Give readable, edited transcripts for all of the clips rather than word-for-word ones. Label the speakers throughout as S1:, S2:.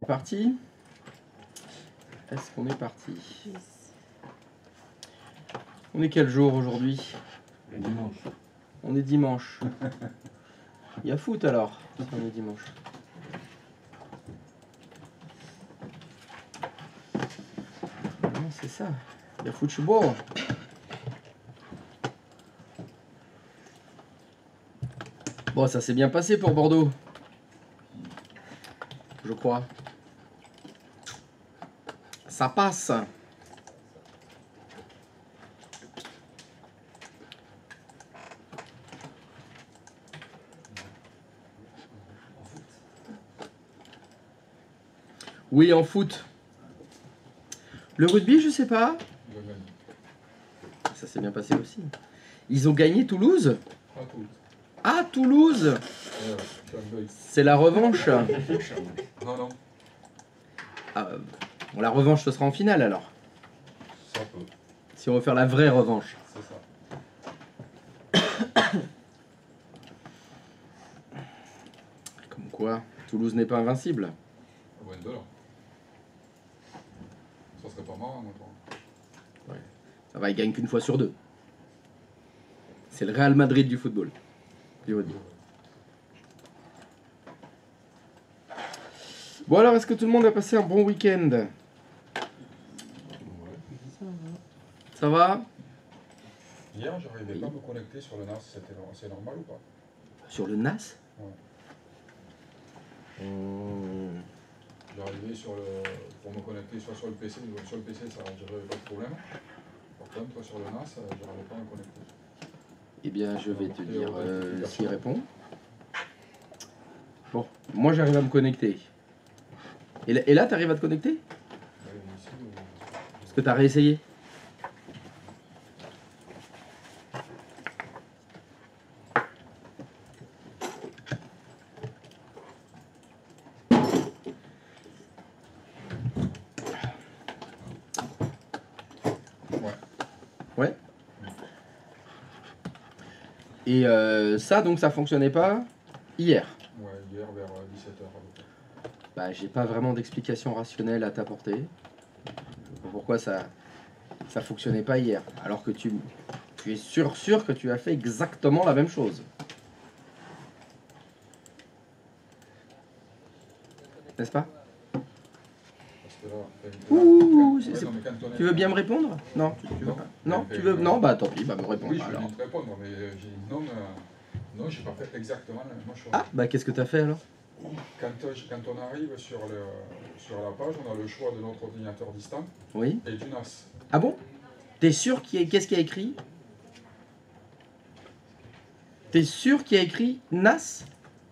S1: C'est parti? Est-ce qu'on est parti? On est quel jour aujourd'hui?
S2: Dimanche.
S1: On est dimanche. Il y a foot alors, si on est dimanche. Non, c'est ça. Il y a football. Bon, ça s'est bien passé pour Bordeaux. Je crois. Ça passe. Oui, en foot. Le rugby, je sais pas. Ça s'est bien passé aussi. Ils ont gagné Toulouse. Ah, Toulouse. C'est la revanche.
S2: Non, non.
S1: Ah, bon, la revanche, ce sera en finale alors.
S2: Ça peut.
S1: Si on veut faire la vraie revanche.
S2: C'est ça.
S1: Comme quoi, Toulouse n'est pas invincible.
S2: Loin de là. Ça serait pas marrant, maintenant.
S1: Ouais. Ça va, il gagne qu'une fois sur deux. C'est le Real Madrid du football. Du rugby. Bon alors, est-ce que tout le monde a passé un bon week-end? Ça va?
S2: Hier, j'arrivais
S1: Oui.
S2: pas à me connecter sur le NAS. C'est normal ou pas?
S1: Sur le NAS?
S2: Ouais. J'arrivais pour me connecter soit sur le PC, ou sur le PC, ça j'avais pas de problème. Par contre, sur le NAS, j'arrivais pas à me connecter.
S1: Eh bien, je vais te dire s'il répond. Bon, moi j'arrive à me connecter. Et là, tu arrives à te connecter?
S2: Ouais, ici,
S1: Est-ce que tu as réessayé? Ouais. Et ça, donc, ça fonctionnait pas hier.
S2: ouais, hier vers 17h.
S1: Bah, j'ai pas vraiment d'explication rationnelle à t'apporter. Pourquoi ça fonctionnait pas hier, alors que tu es sûr que tu as fait exactement la même chose. N'est-ce pas?
S2: Parce que là,
S1: Ouh,
S2: ouais, non, mais quand on est-
S1: tu veux bien me répondre? Non, tu veux pas. Non, tu veux. Non, bah tant pis, bah me réponds
S2: Oui,
S1: pas
S2: je vais
S1: alors.
S2: te répondre, mais j'ai dit non, non, j'ai pas fait exactement la même chose.
S1: Ah, bah qu'est-ce que t'as fait alors?
S2: Quand on arrive sur la page, on a le choix de notre ordinateur distant
S1: Oui.
S2: et du NAS.
S1: Ah bon? T'es sûr qu'est-ce qu'il y a écrit? T'es sûr qu'il y a écrit NAS?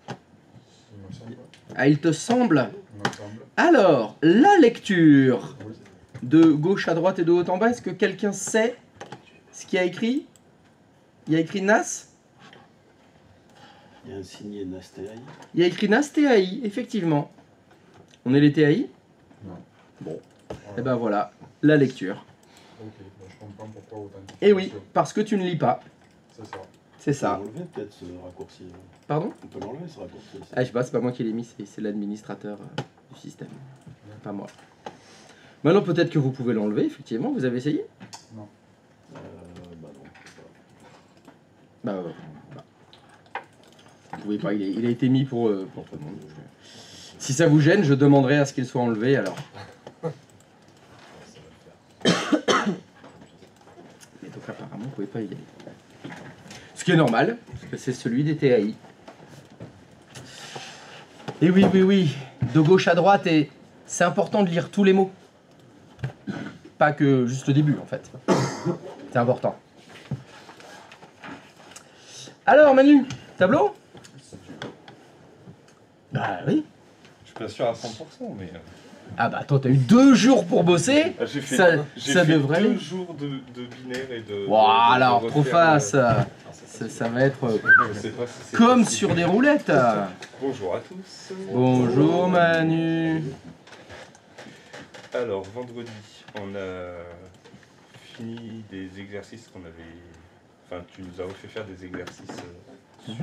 S2: Il me semble.
S1: Ah, il te semble?
S2: Il me semble.
S1: Alors, la lecture
S2: Oui.
S1: de gauche à droite et de haut en bas, est-ce que quelqu'un sait ce qu'il y a écrit? Il y a écrit NAS?
S3: Il y a un signé NASTEAI.
S1: Il y a écrit NAS TAI, effectivement. On est les TAI?
S2: Non.
S1: Bon,
S2: Voilà.
S1: et ben voilà, la lecture.
S2: Ok, ben, je comprends pourquoi authentification.
S1: Et oui, parce que tu ne lis pas,
S2: C'est ça.
S1: c'est
S3: On peut
S1: ça.
S3: l'enlever peut-être ce raccourci.
S1: Pardon?
S3: On peut l'enlever ce raccourci.
S1: Ah, je sais pas, c'est pas moi qui l'ai mis, c'est l'administrateur du système, pas moi. Maintenant, peut-être que vous pouvez l'enlever, effectivement, vous avez essayé?
S2: Non.
S3: Bah non.
S1: Bah, vous pouvez pas, il a été mis pour tout le monde. Si ça vous gêne, je demanderai à ce qu'il soit enlevé alors. Mais donc apparemment, vous pouvez pas y aller. Ce qui est normal, parce que c'est celui des TAI. Et oui, oui, oui, de gauche à droite, et c'est important de lire tous les mots. Pas que juste le début, en fait. C'est important. Alors, Manu, tableau? Bah oui.
S4: Je suis pas sûr à 100%, mais.
S1: Ah bah attends, t'as eu 2 jours pour bosser.
S4: J'ai fait,
S1: Ça
S4: fait
S1: devrait
S4: 2
S1: aller.
S4: jours de binaire et de.
S1: Voilà, alors trop
S4: refaire,
S1: face. Ça va être
S4: je sais pas si c'est
S1: comme
S4: possible.
S1: sur des roulettes.
S4: Bonjour à tous.
S1: Bonjour Manu.
S4: Alors, vendredi, on a fini des exercices qu'on avait. Enfin, tu nous as fait faire des exercices sur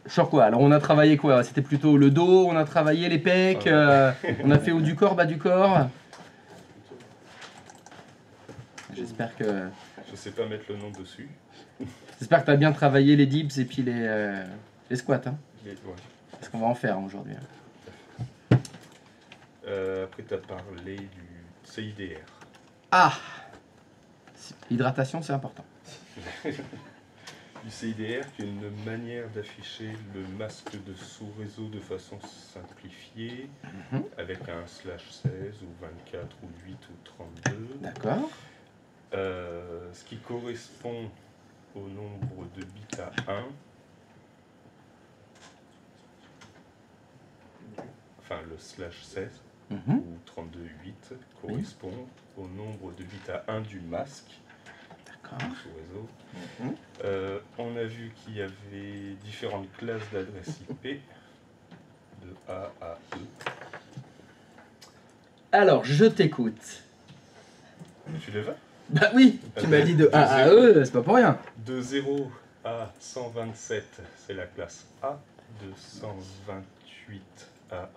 S1: Sur quoi? Alors on a travaillé quoi? C'était plutôt le dos, on a travaillé les pecs, on a fait haut du corps, bas du corps. J'espère que
S4: Je sais pas mettre le nom dessus.
S1: j'espère que tu as bien travaillé les dips et puis les squats. Hein,
S4: Ouais.
S1: parce qu'on va en faire aujourd'hui.
S4: Après, tu as parlé du CIDR.
S1: Ah! L'hydratation, c'est important.
S4: Du CIDR, qui est une manière d'afficher le masque de sous-réseau de façon simplifiée,
S1: Mhm.
S4: avec un /16 ou 24 ou 8 ou 32.
S1: D'accord.
S4: Ce qui correspond au nombre de bits à 1. Enfin, le /16
S1: Mhm.
S4: ou 32,8 correspond au nombre de bits à 1 du masque
S1: D'accord.
S4: sous réseau.
S1: Mhm.
S4: On a vu qu'il y avait différentes classes d'adresse IP, de A à E.
S1: Alors, je t'écoute.
S4: Tu les veux?
S1: Bah oui, tu m'as dit de A à E, c'est pas pour rien.
S4: De 0 à 127, c'est la classe A. De 128 à...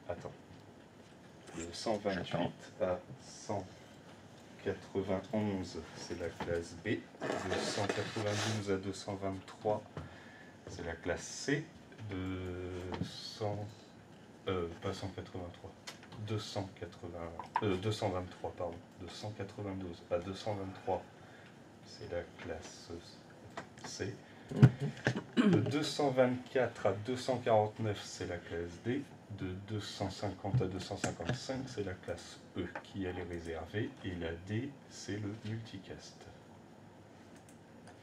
S4: Attends. De 128 à 191, c'est la classe B. De 192 à 223, c'est la classe C. De 223, pardon. De 192 à 223, c'est la classe C. De 224 à 249, c'est la classe D. De 250 à 255, c'est la classe E qui elle est réservée. Et la D, c'est le multicast.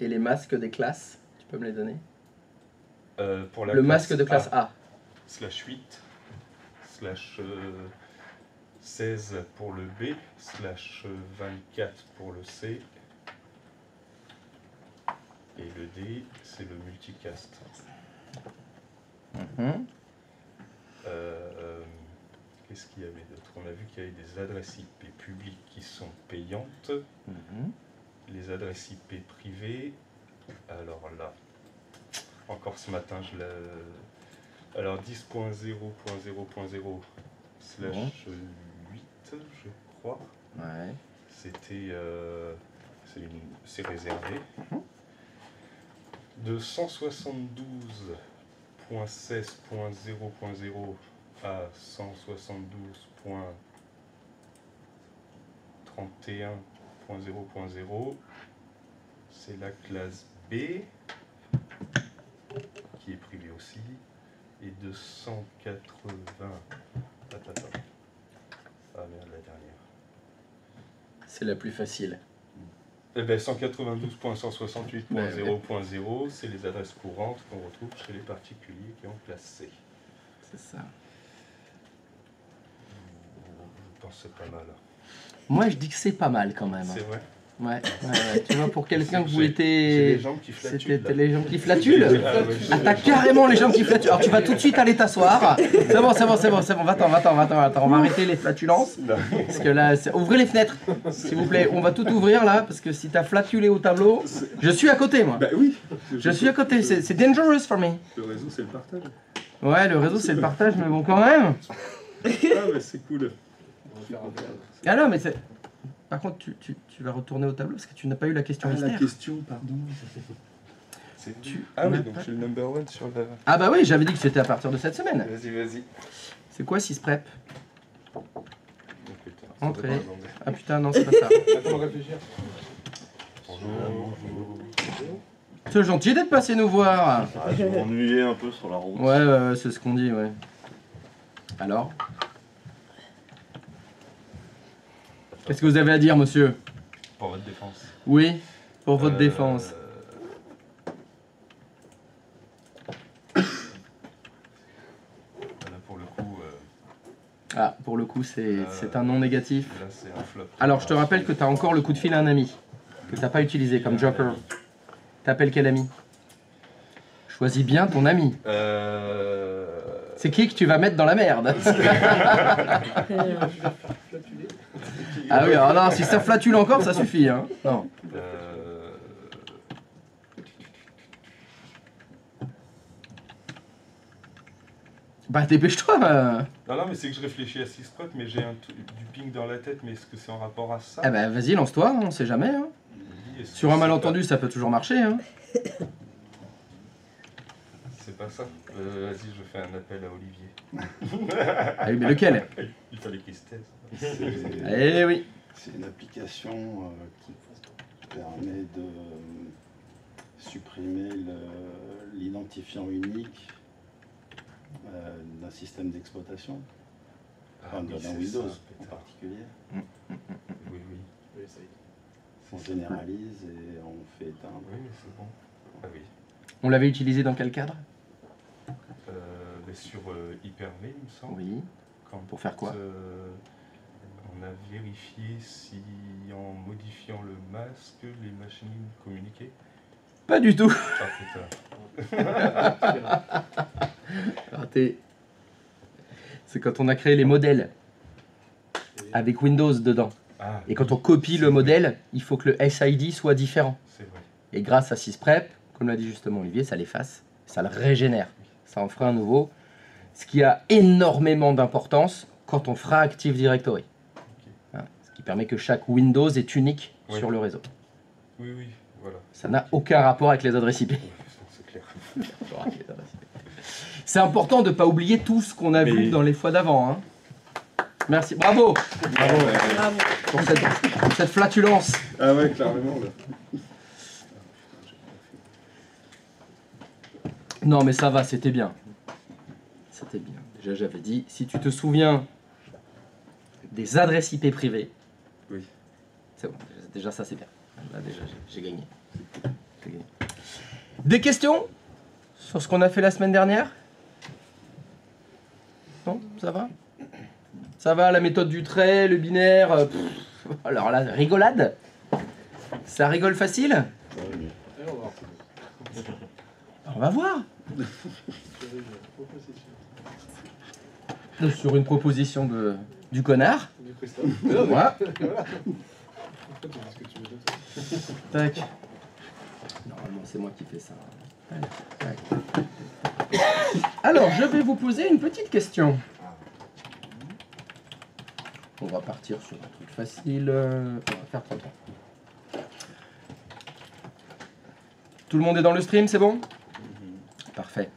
S1: Et les masques des classes, tu peux me les donner?
S4: Pour la
S1: Le
S4: classe
S1: masque de classe A.
S4: /8, /16 pour le B, /24 pour le C. Et le D, c'est le multicast.
S1: Mhm.
S4: Qu'est-ce qu'il y avait d'autre? On a vu qu'il y avait des adresses IP publiques qui sont payantes,
S1: Mhm.
S4: les adresses IP privées. Alors là, encore ce matin, je l'ai. Alors 10.0.0.0/8, je crois.
S1: Ouais.
S4: C'était. C'est réservé. De 172.16.0.0 à 172.31.0.0, c'est la classe B, qui est privée aussi, et de 180... Attends. Ah merde, la dernière.
S1: C'est la plus facile.
S4: Eh bien, 192.168.0.0, c'est les adresses courantes qu'on retrouve chez les particuliers qui ont classe C.
S1: C'est ça.
S4: Je pense que c'est pas mal.
S1: Moi, je dis que c'est pas mal quand même.
S4: C'est vrai.
S1: Ouais. Tu vois, pour quelqu'un que vous
S4: J'ai
S1: étiez...
S4: les jambes qui flatulent.
S1: C'était les jambes qui flatulent?
S4: Ah ouais,
S1: Ah, t'as carrément les jambes qui flatulent. Alors tu vas tout de suite aller t'asseoir. C'est bon. Va-t'en. On va arrêter les flatulences. Parce que là, ouvrez les fenêtres, s'il vous plaît. On va tout ouvrir là, parce que si t'as flatulé au tableau, je suis à côté moi.
S3: Bah oui.
S1: Je suis à côté. C'est dangerous for me.
S3: Le réseau, c'est le partage.
S1: Ouais, le réseau c'est le partage, mais bon quand même.
S3: Ah, mais c'est cool.
S1: Ah non, mais c'est... Par contre, tu vas retourner au tableau parce que tu n'as pas eu la question
S3: La
S1: mystère.
S3: question, pardon.
S4: Ah oui,
S1: n'as
S4: donc
S1: pas-
S4: je suis le number one sur le...
S1: Ah bah oui, j'avais dit que c'était à partir de cette semaine.
S4: Vas-y.
S1: C'est quoi SysPrep?
S4: Oh, putain,
S1: Entrez.
S4: ça dépend, attendez.
S1: Ah putain, non, c'est pas ça.
S2: Attends, réfléchir.
S4: Bonjour.
S1: C'est gentil d'être passé nous voir.
S3: Ah, je m'ennuyais un peu sur la route.
S1: Ouais, c'est ce qu'on dit, ouais. Alors? Qu'est-ce que vous avez à dire, monsieur?
S4: Pour votre défense.
S1: Oui, pour votre défense.
S4: Là, pour le coup,
S1: Ah, pour le coup, c'est un non négatif.
S4: là, c'est un flop.
S1: Alors, je te rappelle que tu as encore le coup de fil à un ami, que tu n'as pas utilisé comme joker. T'appelles quel ami? Choisis bien ton ami. C'est qui que tu vas mettre dans la merde? Ah oui, alors non, si ça flatule encore, ça suffit. Hein. Non. Bah dépêche-toi.
S4: Non, non, mais c'est que je réfléchis à 6 spots, mais j'ai du ping dans la tête, mais est-ce que c'est en rapport à ça?
S1: Ah bah vas-y, lance-toi, on sait jamais. Hein.
S4: Oui, est-ce que
S1: Sur un
S4: c'est
S1: malentendu, ça peut toujours marcher. Hein.
S4: C'est pas ça. Vas-y, je fais un appel à Olivier.
S1: Ah oui, mais lequel?
S4: Il fallait qu'il se taise.
S1: Eh oui.
S5: C'est une application qui permet de supprimer l'identifiant unique d'un système d'exploitation, enfin,
S4: oui,
S5: d'un
S4: c'est
S5: Windows
S4: ça,
S5: en
S4: pétard.
S5: particulier.
S4: Oui, oui.
S2: Oui, ça y est.
S5: On généralise et on fait éteindre.
S4: Oui, mais c'est bon. Ah oui.
S1: On l'avait utilisé dans quel cadre?
S4: Mais sur Hyper-V, il me semble.
S1: Oui.
S4: Quand,
S1: Pour faire quoi?
S4: On a vérifié si en modifiant le masque, les machines communiquaient.
S1: Pas du tout.
S4: Ah putain.
S1: Raté. C'est quand on a créé les modèles avec Windows dedans.
S4: Ah,
S1: Et quand on copie le modèle, il faut que le SID soit différent.
S4: c'est vrai.
S1: Et grâce à SysPrep, comme l'a dit justement Olivier, ça l'efface, ça le régénère. Ça en fera un nouveau. Ce qui a énormément d'importance quand on fera Active Directory. Hein, ce qui permet que chaque Windows est unique
S4: Oui.
S1: sur le réseau.
S4: Oui, oui, voilà.
S1: Ça n'a aucun rapport avec les adresses IP.
S4: Ouais, c'est clair.
S1: C'est important de ne pas oublier tout ce qu'on a vu dans les fois d'avant. Hein. Merci, bravo,
S3: Bravo.
S6: Bravo.
S1: pour cette flatulence.
S3: Ah ouais, clairement. Là.
S1: Non mais ça va, c'était bien. C'était bien. Déjà j'avais dit, si tu te souviens des adresses IP privées,
S3: Oui.
S1: c'est bon, déjà ça c'est bien. Là déjà j'ai gagné. J'ai gagné. Des questions sur ce qu'on a fait la semaine dernière? Non, ça va? Ça va, la méthode du trait, le binaire, alors là, rigolade? Ça rigole facile?
S2: Et on va voir.
S1: On va voir. Sur une proposition du connard.
S2: Du Christophe. Mais non, mais
S1: Voilà.
S2: voilà. En fait, tu dis ce que tu veux de toi.
S1: Tac. Normalement, c'est moi qui fais ça. Tac, tac. Alors, je vais vous poser une petite question. On va partir sur un truc facile. On va faire 30 ans. Tout le monde est dans le stream, c'est bon? Parfait.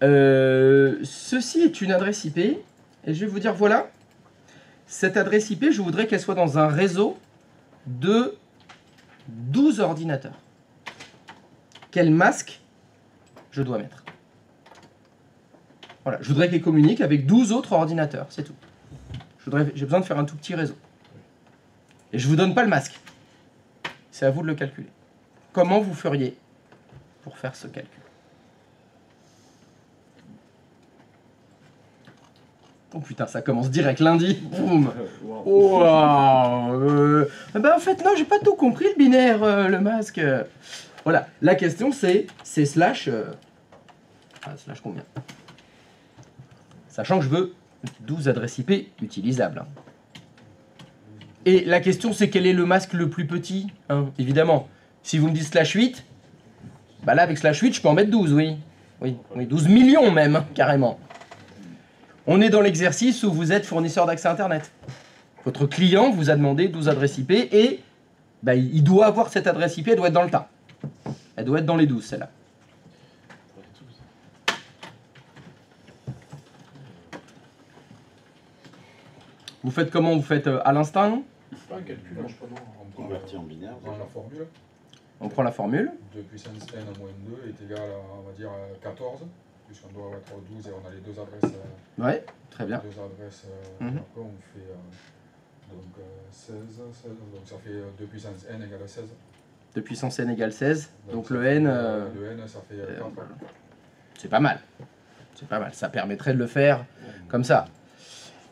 S1: Ceci est une adresse IP. Et je vais vous dire, voilà. Cette adresse IP, je voudrais qu'elle soit dans un réseau de 12 ordinateurs. Quel masque je dois mettre? Voilà, je voudrais qu'elle communique avec 12 autres ordinateurs, c'est tout. J'ai besoin de faire un tout petit réseau. Et je ne vous donne pas le masque. C'est à vous de le calculer. Comment vous feriez pour faire ce calcul? Oh putain, ça commence direct lundi. Boum. Wow. Ben en fait, non, j'ai pas tout compris le binaire, le masque. Voilà, la question c'est slash... slash combien? Sachant que je veux 12 adresses IP utilisables. Et la question c'est quel est le masque le plus petit, hein, évidemment. Si vous me dites slash 8, bah là avec slash 8 je peux en mettre 12, oui. Oui, 12 millions même, hein, carrément. On est dans l'exercice où vous êtes fournisseur d'accès Internet. Votre client vous a demandé 12 adresses IP et bah, il doit avoir cette adresse IP, elle doit être dans le tas. Elle doit être dans les 12, celle-là. Vous faites comment? Vous faites à l'instinct?
S2: C'est pas un calcul, je crois, non. On prend
S5: Converti en binaire.
S2: on prend la formule.
S1: On prend la formule.
S2: 2 puissance n moins 2 est égal à, on va dire, 14. Puisqu'on doit être 12 et on a les deux adresses.
S1: Ouais, très bien.
S2: Deux adresses.
S1: Mhm.
S2: Après, on fait donc 16. Donc ça fait 2 puissance n égale à 16.
S1: 2 puissance n égale 16. Donc
S2: ça
S1: le
S2: fait,
S1: n...
S2: le n, ça fait 4.
S1: voilà. C'est pas mal. C'est pas mal. Ça permettrait de le faire comme ça.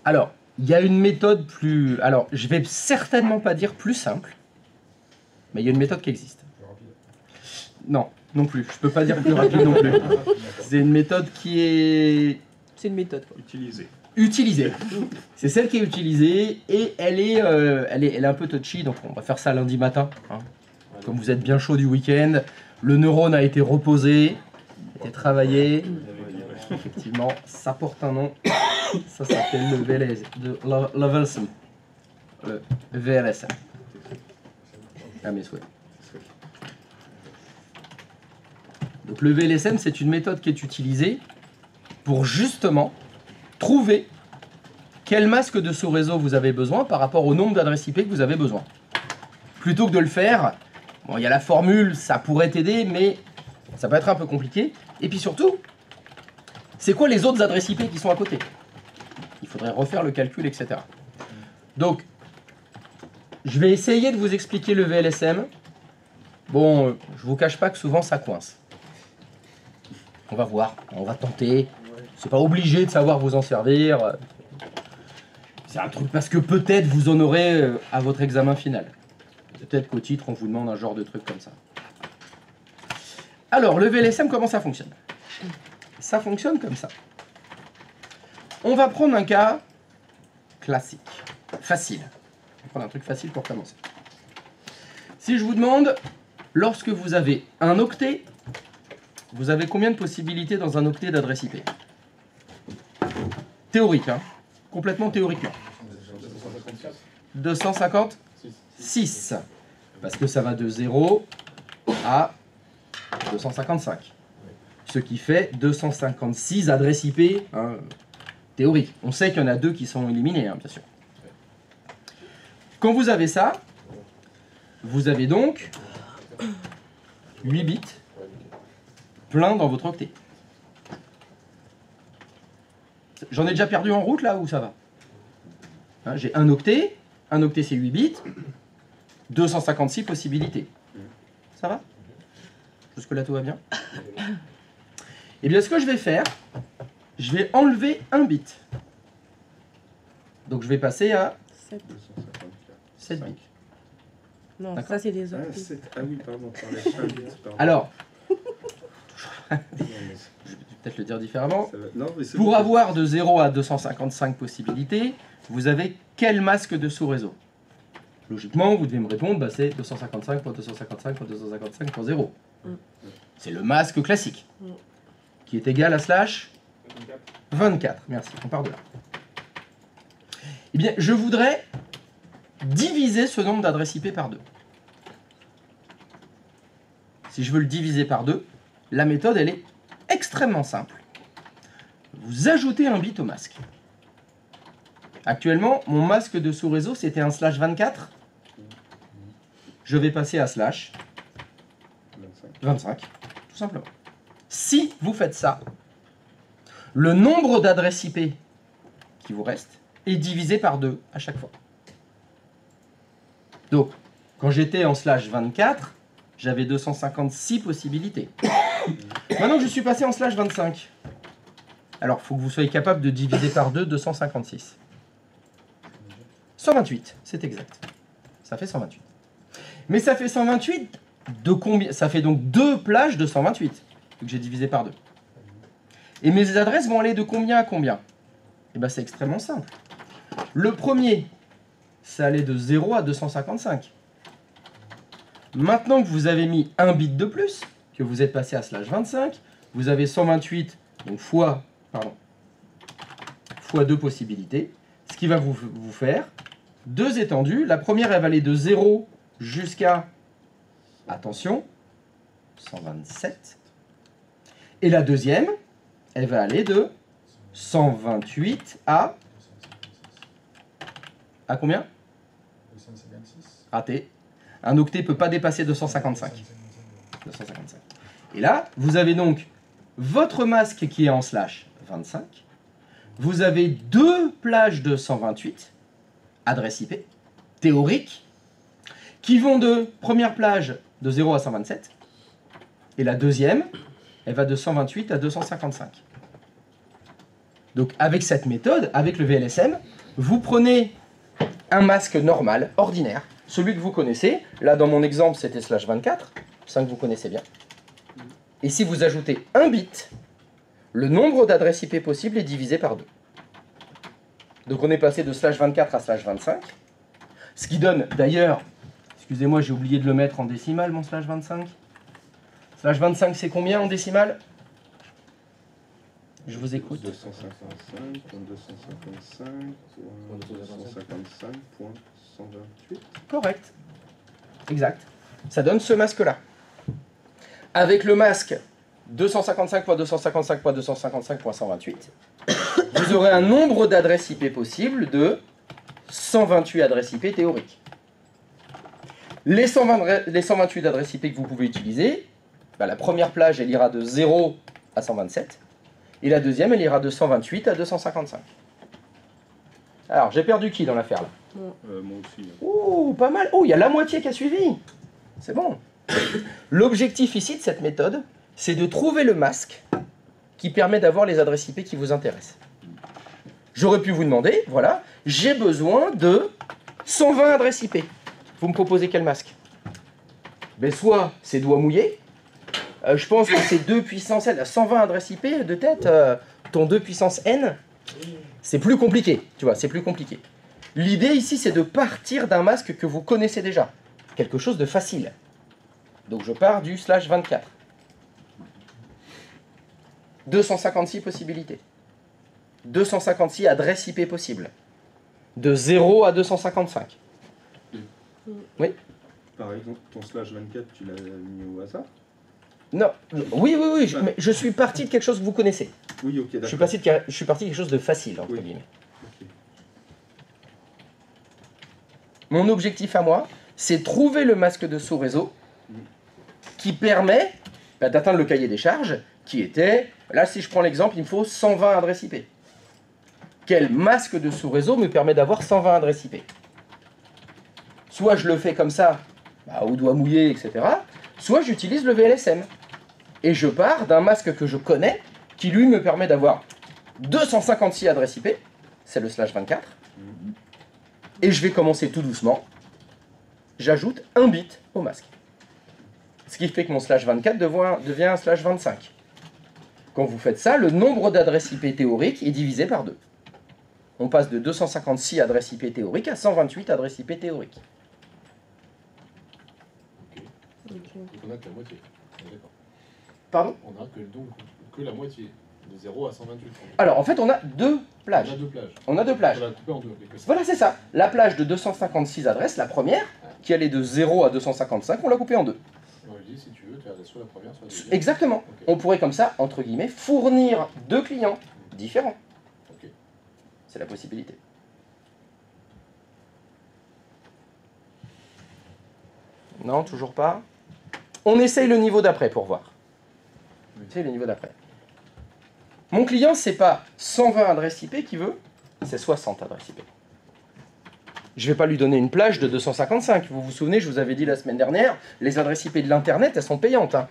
S1: Alors, il y a une méthode plus... Alors, je vais certainement pas dire plus simple. Mais il y a une méthode qui existe.
S2: Plus rapide.
S1: Non, non plus. Je peux pas dire plus rapide non plus. C'est une méthode qui est
S6: C'est une méthode, quoi.
S3: Utilisé.
S1: utilisée. C'est celle qui est utilisée et elle est un peu touchy. Donc on va faire ça lundi matin. Hein. Comme vous êtes bien chaud du week-end, le neurone a été reposé, a été travaillé. Effectivement, ça porte un nom. Ça s'appelle le VLSM. Le VLSM. À mes souhaits. Donc le VLSM, c'est une méthode qui est utilisée pour justement trouver quel masque de sous-réseau vous avez besoin par rapport au nombre d'adresses IP que vous avez besoin. Plutôt que de le faire, bon, il y a la formule, ça pourrait t'aider, mais ça peut être un peu compliqué. Et puis surtout, c'est quoi les autres adresses IP qui sont à côté? Il faudrait refaire le calcul, etc. Donc, je vais essayer de vous expliquer le VLSM. Bon, je vous cache pas que souvent ça coince. On va voir, on va tenter. C'est pas obligé de savoir vous en servir. C'est un truc parce que peut-être vous en aurez à votre examen final. Peut-être qu'au titre, on vous demande un genre de truc comme ça. Alors, le VLSM, comment ça fonctionne? Ça fonctionne comme ça. On va prendre un cas classique, facile. On va prendre un truc facile pour commencer. Si je vous demande, lorsque vous avez un octet, vous avez combien de possibilités dans un octet d'adresse IP? Théorique, hein? Complètement théoriquement. 256. Parce que ça va de 0 à 255. Ce qui fait 256 adresses IP hein, théoriques. On sait qu'il y en a 2 qui sont éliminées, hein, bien sûr. Quand vous avez ça, vous avez donc 8 bits plein dans votre octet. J'en ai déjà perdu en route là où ça va hein, j'ai un octet c'est 8 bits, 256 possibilités. Ça va? Jusque là tout va bien? Et bien ce que je vais faire, je vais enlever un bit. Donc je vais passer à 7 bits.
S6: Non,
S1: D'accord.
S6: ça c'est des
S3: Ah,
S6: autres.
S3: 7. Ah oui, pardon, pardon.
S1: Alors, je vais peut-être le dire différemment.
S3: Non, mais c'est
S1: Pour
S3: bon.
S1: avoir de 0 à 255 possibilités, vous avez quel masque de sous-réseau? Logiquement, vous devez me répondre, bah, c'est 255.255.255.0. C'est le masque classique, qui est égal à slash 24. Merci, on part de là. Eh bien, je voudrais diviser ce nombre d'adresses IP par 2. Si je veux le diviser par 2, la méthode, elle est extrêmement simple. Vous ajoutez un bit au masque. Actuellement, mon masque de sous-réseau, c'était un slash 24. Je vais passer à slash 25, tout simplement. Si vous faites ça, le nombre d'adresses IP qui vous reste est divisé par 2 à chaque fois. Donc, quand j'étais en slash 24, j'avais 256 possibilités. Maintenant que je suis passé en slash 25, alors il faut que vous soyez capable de diviser par 2 256. 128, c'est exact. Ça fait 128. Mais ça fait 128 de combien? Ça fait donc 2 plages de 128 que j'ai divisé par 2. Et mes adresses vont aller de combien à combien? Et bien c'est extrêmement simple. Le premier, ça allait de 0 à 255. Maintenant que vous avez mis un bit de plus, que vous êtes passé à slash 25, vous avez 128 donc fois 2 possibilités, ce qui va vous faire 2 étendues. La première, elle va aller de 0 jusqu'à, attention, 127. Et la deuxième, elle va aller de 128 à combien?
S2: 256.
S1: Raté. Un octet ne peut pas dépasser 255. 255. Et là, vous avez donc votre masque qui est en slash 25. Vous avez 2 plages de 128, adresse IP, théorique, qui vont de première plage de 0 à 127. Et la deuxième, elle va de 128 à 255. Donc avec cette méthode, avec le VLSM, vous prenez un masque normal, ordinaire, celui que vous connaissez. Là, dans mon exemple, c'était slash 24, ça que vous connaissez bien. Et si vous ajoutez un bit, le nombre d'adresses IP possibles est divisé par 2. Donc on est passé de slash 24 à slash 25. Ce qui donne, d'ailleurs, excusez-moi, j'ai oublié de le mettre en décimale, mon slash 25. Slash 25, c'est combien en décimale? Je vous écoute.
S3: 255.255.255.128.
S1: Correct. Exact. Ça donne ce masque-là. Avec le masque 255.255.255.128, vous aurez un nombre d'adresses IP possibles de 128 adresses IP théoriques. Les 128 adresses IP que vous pouvez utiliser, la première plage, elle ira de 0 à 127, et la deuxième, elle ira de 128 à 255. Alors, j'ai perdu qui dans l'affaire là?
S3: Moi aussi.
S1: Ouh, pas mal. Oh, il y a la moitié qui a suivi. C'est bon. L'objectif ici de cette méthode, c'est de trouver le masque qui permet d'avoir les adresses IP qui vous intéressent. J'aurais pu vous demander, voilà, j'ai besoin de 120 adresses IP. Vous me proposez quel masque? Ben, soit c'est doigt mouillé, je pense que c'est 2 puissance N, 120 adresses IP de tête, ton 2 puissance N, c'est plus compliqué, tu vois, c'est plus compliqué. L'idée ici, c'est de partir d'un masque que vous connaissez déjà, quelque chose de facile. Donc je pars du /24. 256 possibilités. 256 adresses IP possibles. De 0 à 255. Oui.
S3: Par exemple, ton /24, tu l'as mis au hasard?
S1: Non, oui, mais je suis parti de quelque chose que vous connaissez.
S3: Oui, ok,
S1: Je
S3: d'accord.
S1: suis parti de quelque chose de facile, entre
S3: Oui.
S1: guillemets.
S3: Ok.
S1: Mon objectif à moi, c'est trouver le masque de sous-réseau qui permet d'atteindre le cahier des charges qui était, là si je prends l'exemple, il me faut 120 adresses IP. Quel masque de sous-réseau me permet d'avoir 120 adresses IP? Soit je le fais comme ça, au doigt mouillé, etc. Soit j'utilise le VLSM. Et je pars d'un masque que je connais, qui lui me permet d'avoir 256 adresses IP, c'est le /24. Et je vais commencer tout doucement. J'ajoute un bit au masque. Ce qui fait que mon /24 devient un /25. Quand vous faites ça, le nombre d'adresses IP théoriques est divisé par 2. On passe de 256 adresses IP théoriques à 128 adresses IP théoriques.
S6: Donc on a que la moitié. D'accord.
S1: Pardon?
S6: On a donc que la moitié, de 0 à 128.
S1: Alors en fait on a deux plages.
S6: On a deux plages.
S1: On a deux plages.
S6: On l'a coupé en deux. avec le
S1: Voilà, c'est ça. La plage de 256 adresses, la première, qui allait de 0 à 255, on l'a coupée en deux.
S6: On lui dit, si tu veux, tu as soit la première, soit la deuxième.
S1: Exactement.
S6: Ok.
S1: On pourrait comme ça, entre guillemets, fournir deux clients différents.
S6: Ok.
S1: C'est la possibilité. Non, toujours pas. On essaye le niveau d'après pour voir. On essaye le niveau d'après. Mon client, c'est pas 120 adresses IP qu'il veut, c'est 60 adresses IP. Je ne vais pas lui donner une plage de 255. Vous vous souvenez, je vous avais dit la semaine dernière, les adresses IP de l'Internet, elles sont payantes. Hein.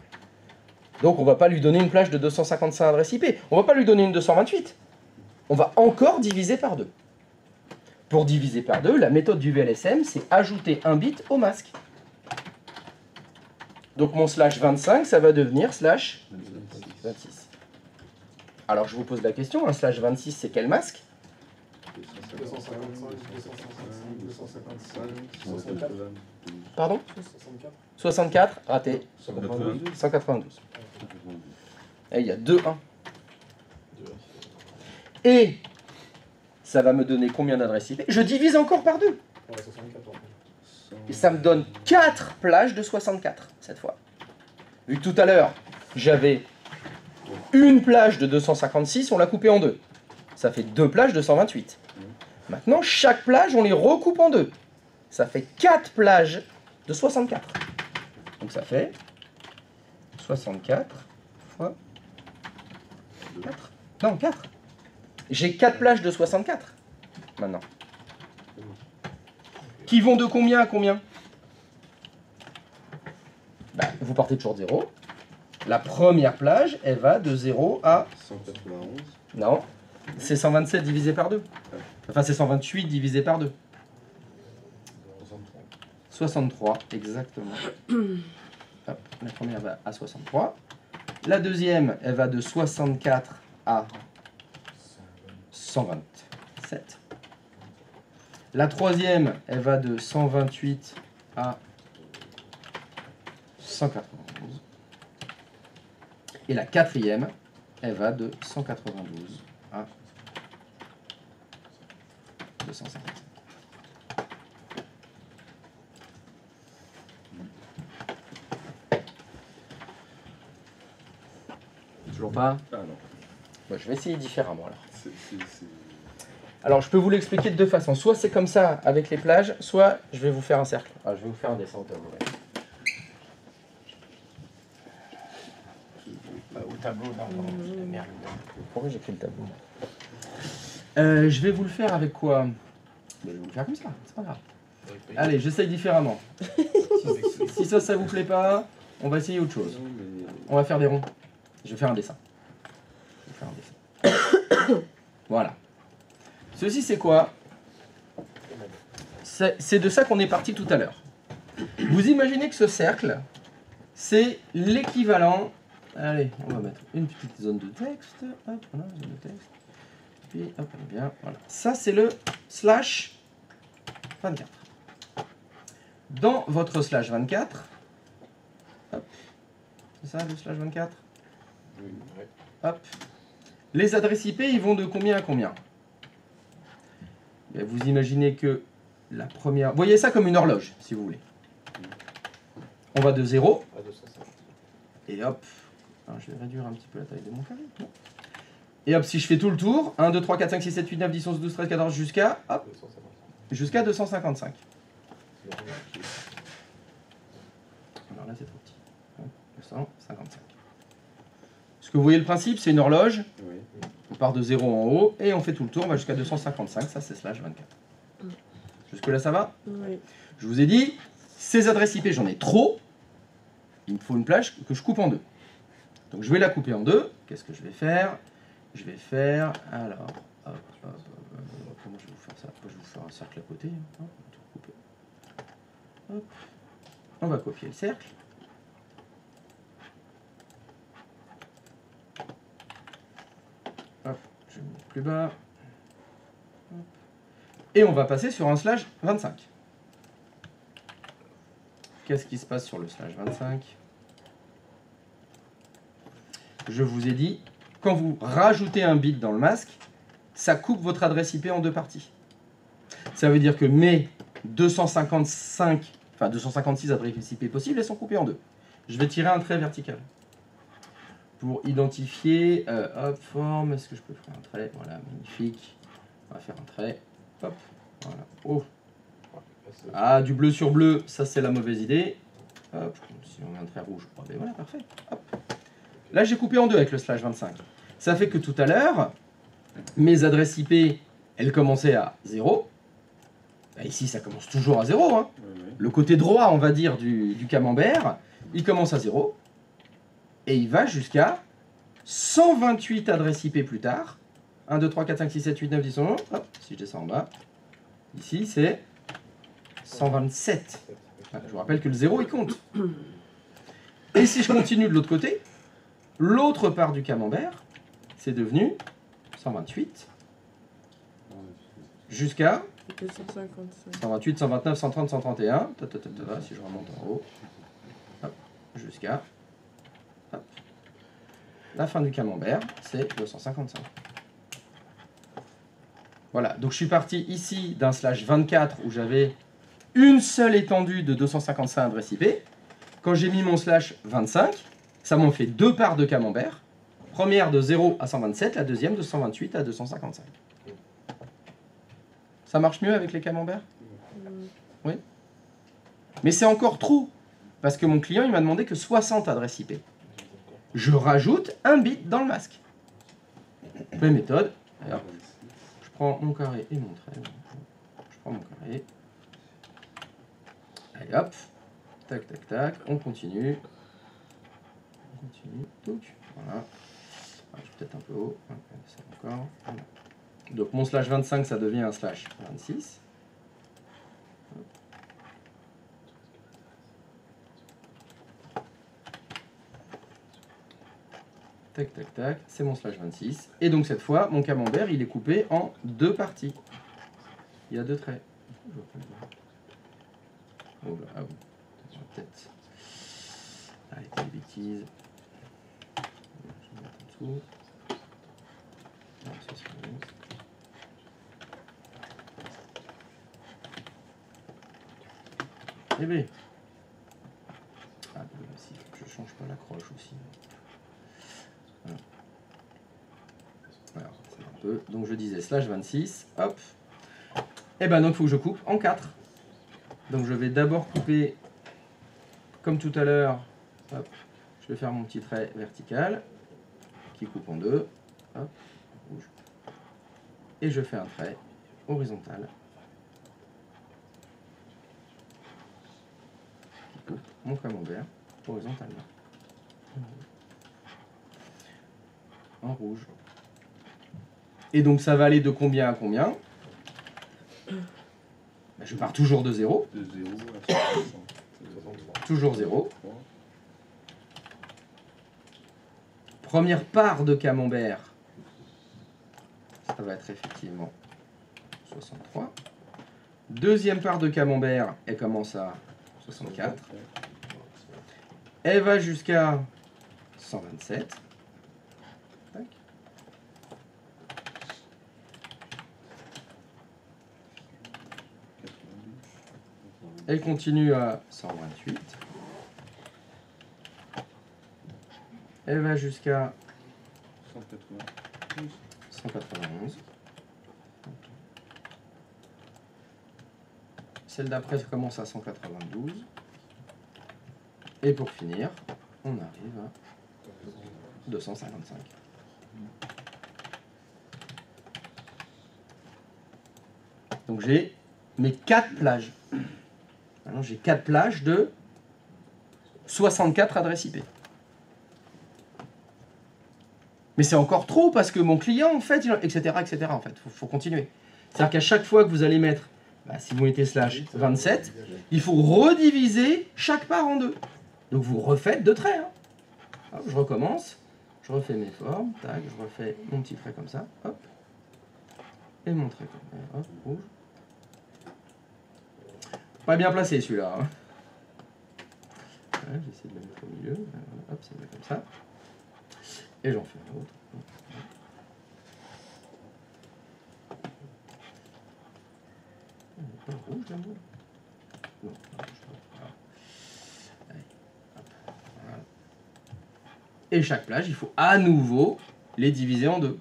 S1: Donc on ne va pas lui donner une plage de 255 adresses IP. On ne va pas lui donner une 228. On va encore diviser par 2. Pour diviser par 2, la méthode du VLSM, c'est ajouter un bit au masque. Donc mon /25, ça va devenir /26. Alors je vous pose la question, un /26, c'est quel masque?
S6: 255,
S3: 255,
S1: Pardon?
S6: 64.
S1: 64, raté.
S3: 192.
S1: 192. Et il y a 2 1.
S6: Deux.
S1: Et ça va me donner combien d'adresses IP? Je divise encore par 2.
S6: Ouais, 64.
S1: Et ça me donne 4 plages de 64, cette fois. Vu que tout à l'heure, j'avais une plage de 256, on l'a coupée en 2. Ça fait 2 plages de 128. Maintenant, chaque plage, on les recoupe en 2. Ça fait 4 plages de 64. Donc ça fait 64 fois 4. Non, 4. J'ai 4 plages de 64, maintenant. Qui vont de combien à combien? Vous partez toujours de 0. La première plage, elle va de 0 à...
S3: 191.
S1: Non, c'est 127 divisé par 2. Enfin, c'est 128 divisé par 2. 63, exactement. Hop, la première va à 63. La deuxième, elle va de 64 à 127. La troisième, elle va de 128 à 191. Et la quatrième, elle va de 192 à 255. Toujours pas?
S3: Ah non.
S1: Bon, je vais essayer différemment alors.
S3: C'est-
S1: Alors je peux vous l'expliquer de deux façons. Soit c'est comme ça avec les plages, soit je vais vous faire un cercle. Ah, je vais vous faire un dessin au tableau. Ouais. Au tableau, non, merde. Pourquoi j'ai écrit le tableau? Je vais vous le faire avec quoi? Je vais vous le faire comme ça, c'est pas grave. Allez, j'essaye différemment. Si ça vous plaît pas, on va essayer autre chose.
S3: Non, mais...
S1: On va faire des ronds. Je vais faire un dessin. Voilà. Ceci, c'est quoi? C'est de ça qu'on est parti tout à l'heure. Vous imaginez que ce cercle, c'est l'équivalent... Allez, on va mettre une petite zone de texte. Hop, voilà, zone de texte. Puis, hop, on est bien. Voilà. Ça, c'est le slash 24. Dans votre slash 24, hop, c'est ça le slash 24? Hop. Les adresses IP, ils vont de combien à combien? Et vous imaginez que la première... Voyez ça comme une horloge, si vous voulez. On va de 0.
S6: À 250.
S1: Et hop. Alors, je vais réduire un petit peu la taille de mon carré. Bon. Et hop, si je fais tout le tour, 1, 2, 3, 4, 5, 6, 7, 8, 9, 10, 11, 12, 13, 14, jusqu'à... Hop,
S6: 250.
S1: jusqu'à 255. Alors là, c'est trop petit. Hop, 255. Est-ce que vous voyez le principe? C'est une horloge.
S3: Oui.
S1: On part de 0 en haut et on fait tout le tour, on va jusqu'à 255, ça c'est slash 24. Jusque là ça va?
S7: Oui.
S1: Je vous ai dit, ces adresses IP j'en ai trop, il me faut une plage que je coupe en deux. Donc je vais la couper en deux, qu'est-ce que je vais faire? Je vais faire, alors, comment je vais vous faire ça? Je vais vous faire un cercle à côté, hein. On va tout couper. Hop. On va copier le cercle. Hop, je vais me mettre plus bas. Hop. Et on va passer sur un slash 25. Qu'est-ce qui se passe sur le slash 25? Je vous ai dit, quand vous rajoutez un bit dans le masque, ça coupe votre adresse IP en deux parties. Ça veut dire que mes 256 adresses IP possibles, elles sont coupées en deux. Je vais tirer un trait vertical. Pour identifier, hop, forme, est-ce que je peux faire un trait? Voilà, magnifique. On va faire un trait. Hop, voilà. Oh. Ah, du bleu sur bleu, ça c'est la mauvaise idée. Hop, si on met un trait rouge, oh, ben voilà, parfait. Hop. Là, j'ai coupé en deux avec le slash 25. Ça fait que tout à l'heure, mes adresses IP, elles commençaient à 0. Ben, ici, ça commence toujours à 0. Hein.
S3: Oui.
S1: Le côté droit, on va dire, du camembert, il commence à 0. Et il va jusqu'à 128 adresses IP plus tard. 1, 2, 3, 4, 5, 6, 7, 8, 9, 10, 11. Hop, si je descends en bas. Ici, c'est 127. Ah, je vous rappelle que le 0, il compte. Et si je continue de l'autre côté, l'autre part du camembert, c'est devenu 128 jusqu'à
S7: 255.
S1: 128, 129, 130, 131. Si je remonte en haut. Hop, jusqu'à... Hop. La fin du camembert, c'est 255. Voilà, donc je suis parti ici d'un slash 24 où j'avais une seule étendue de 255 adresses IP. Quand j'ai mis mon slash 25, ça m'en fait deux parts de camembert. Première de 0 à 127, la deuxième de 128 à 255. Ça marche mieux avec les camemberts? Oui. Mais c'est encore trop, parce que mon client il m'a demandé que 60 adresses IP. Je rajoute un bit dans le masque. Même méthode. Alors, je prends mon carré et mon trait. Je prends mon carré. Allez hop. Tac, tac, tac. On continue. On continue. Touc. Voilà. Ah, je suis peut-être un peu haut. Ça encore. Voilà. Donc mon slash 25, ça devient un slash 26. Tac, tac, tac, c'est mon slash 26. Et donc cette fois, mon camembert, il est coupé en deux parties. Il y a deux traits. Oh là, ah oui. Peut-être. Arrêtez les bêtises. Je vais mettre en dessous. Eh bien. Ah, si je change pas l'accroche aussi. Voilà. Alors, c'est un peu. Donc je disais slash 26. Hop. Et ben donc il faut que je coupe en 4. Donc je vais d'abord couper comme tout à l'heure. Hop. Je vais faire mon petit trait vertical qui coupe en 2. Hop. Rouge. Et je fais un trait horizontal qui coupe mon camembert horizontalement. En rouge. Et donc ça va aller de combien à combien? Ben, je pars toujours de 0.
S3: De 0 à 60.
S1: Toujours 0. Première part de camembert. Ça va être effectivement 63. Deuxième part de camembert, elle commence à 64. Elle va jusqu'à 127. Tac. Elle continue à 128. Elle va jusqu'à
S3: 191.
S1: 191. Celle d'après commence à 192. Et pour finir, on arrive à 255. Donc j'ai mes 4 plages. Maintenant j'ai 4 plages de 64 adresses IP. Mais c'est encore trop parce que mon client, en fait, etc., etc. En fait, faut continuer. C'est-à-dire qu'à chaque fois que vous allez mettre, si vous mettez slash 27, il faut rediviser chaque part en 2. Donc vous refaites 2 traits. Hein. Hop, je recommence, je refais mes formes, tac, je refais mon petit trait comme ça, hop, et mon trait comme ça, hop, rouge. Pas bien placé celui-là. Hein. Ouais, j'essaie de le mettre au milieu, hop, c'est mieux comme ça. Et j'en fais un autre. Pas rouge là, moi. Non, voilà. Allez, hop, voilà. Et chaque plage, il faut à nouveau les diviser en 2.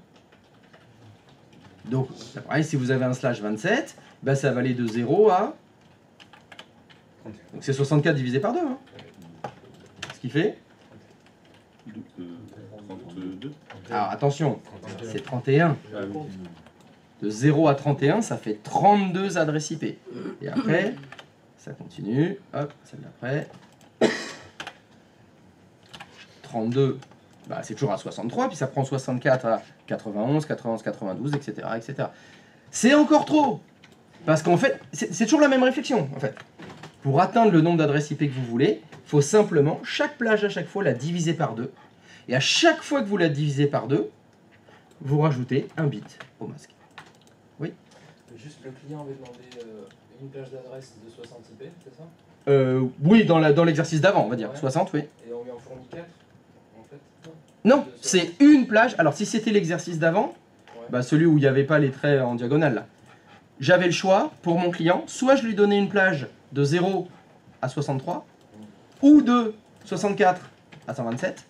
S1: Donc, pareil, si vous avez un slash 27, ben ça va aller de 0 à... Donc c'est 64 divisé par 2. Hein. Ce qui fait...
S3: 32.
S1: Alors attention, c'est 31.
S3: Ah oui.
S1: De 0 à 31, ça fait 32 adresses IP. Et après, ça continue. Hop, celle d'après. 32, c'est toujours à 63, puis ça prend 64 à 91, 91, 92, etc. etc. C'est encore trop. Parce qu'en fait, c'est toujours la même réflexion. En fait. Pour atteindre le nombre d'adresses IP que vous voulez, il faut simplement, chaque plage à chaque fois, la diviser par 2. Et à chaque fois que vous la divisez par 2, vous rajoutez un bit au masque. Oui.
S7: Juste le client avait demandé une plage d'adresse de 60 IP, c'est ça?
S1: Oui, dans l'exercice d'avant, on va dire.
S7: Ouais.
S1: 60, oui.
S7: Et on lui en fournit 4 en fait?
S1: Non, c'est une plage. Alors si c'était l'exercice d'avant,
S7: Ouais.
S1: celui où il n'y avait pas les traits en diagonale, là, j'avais le choix pour mon client, soit je lui donnais une plage de 0 à 63, ou de 64 à 127,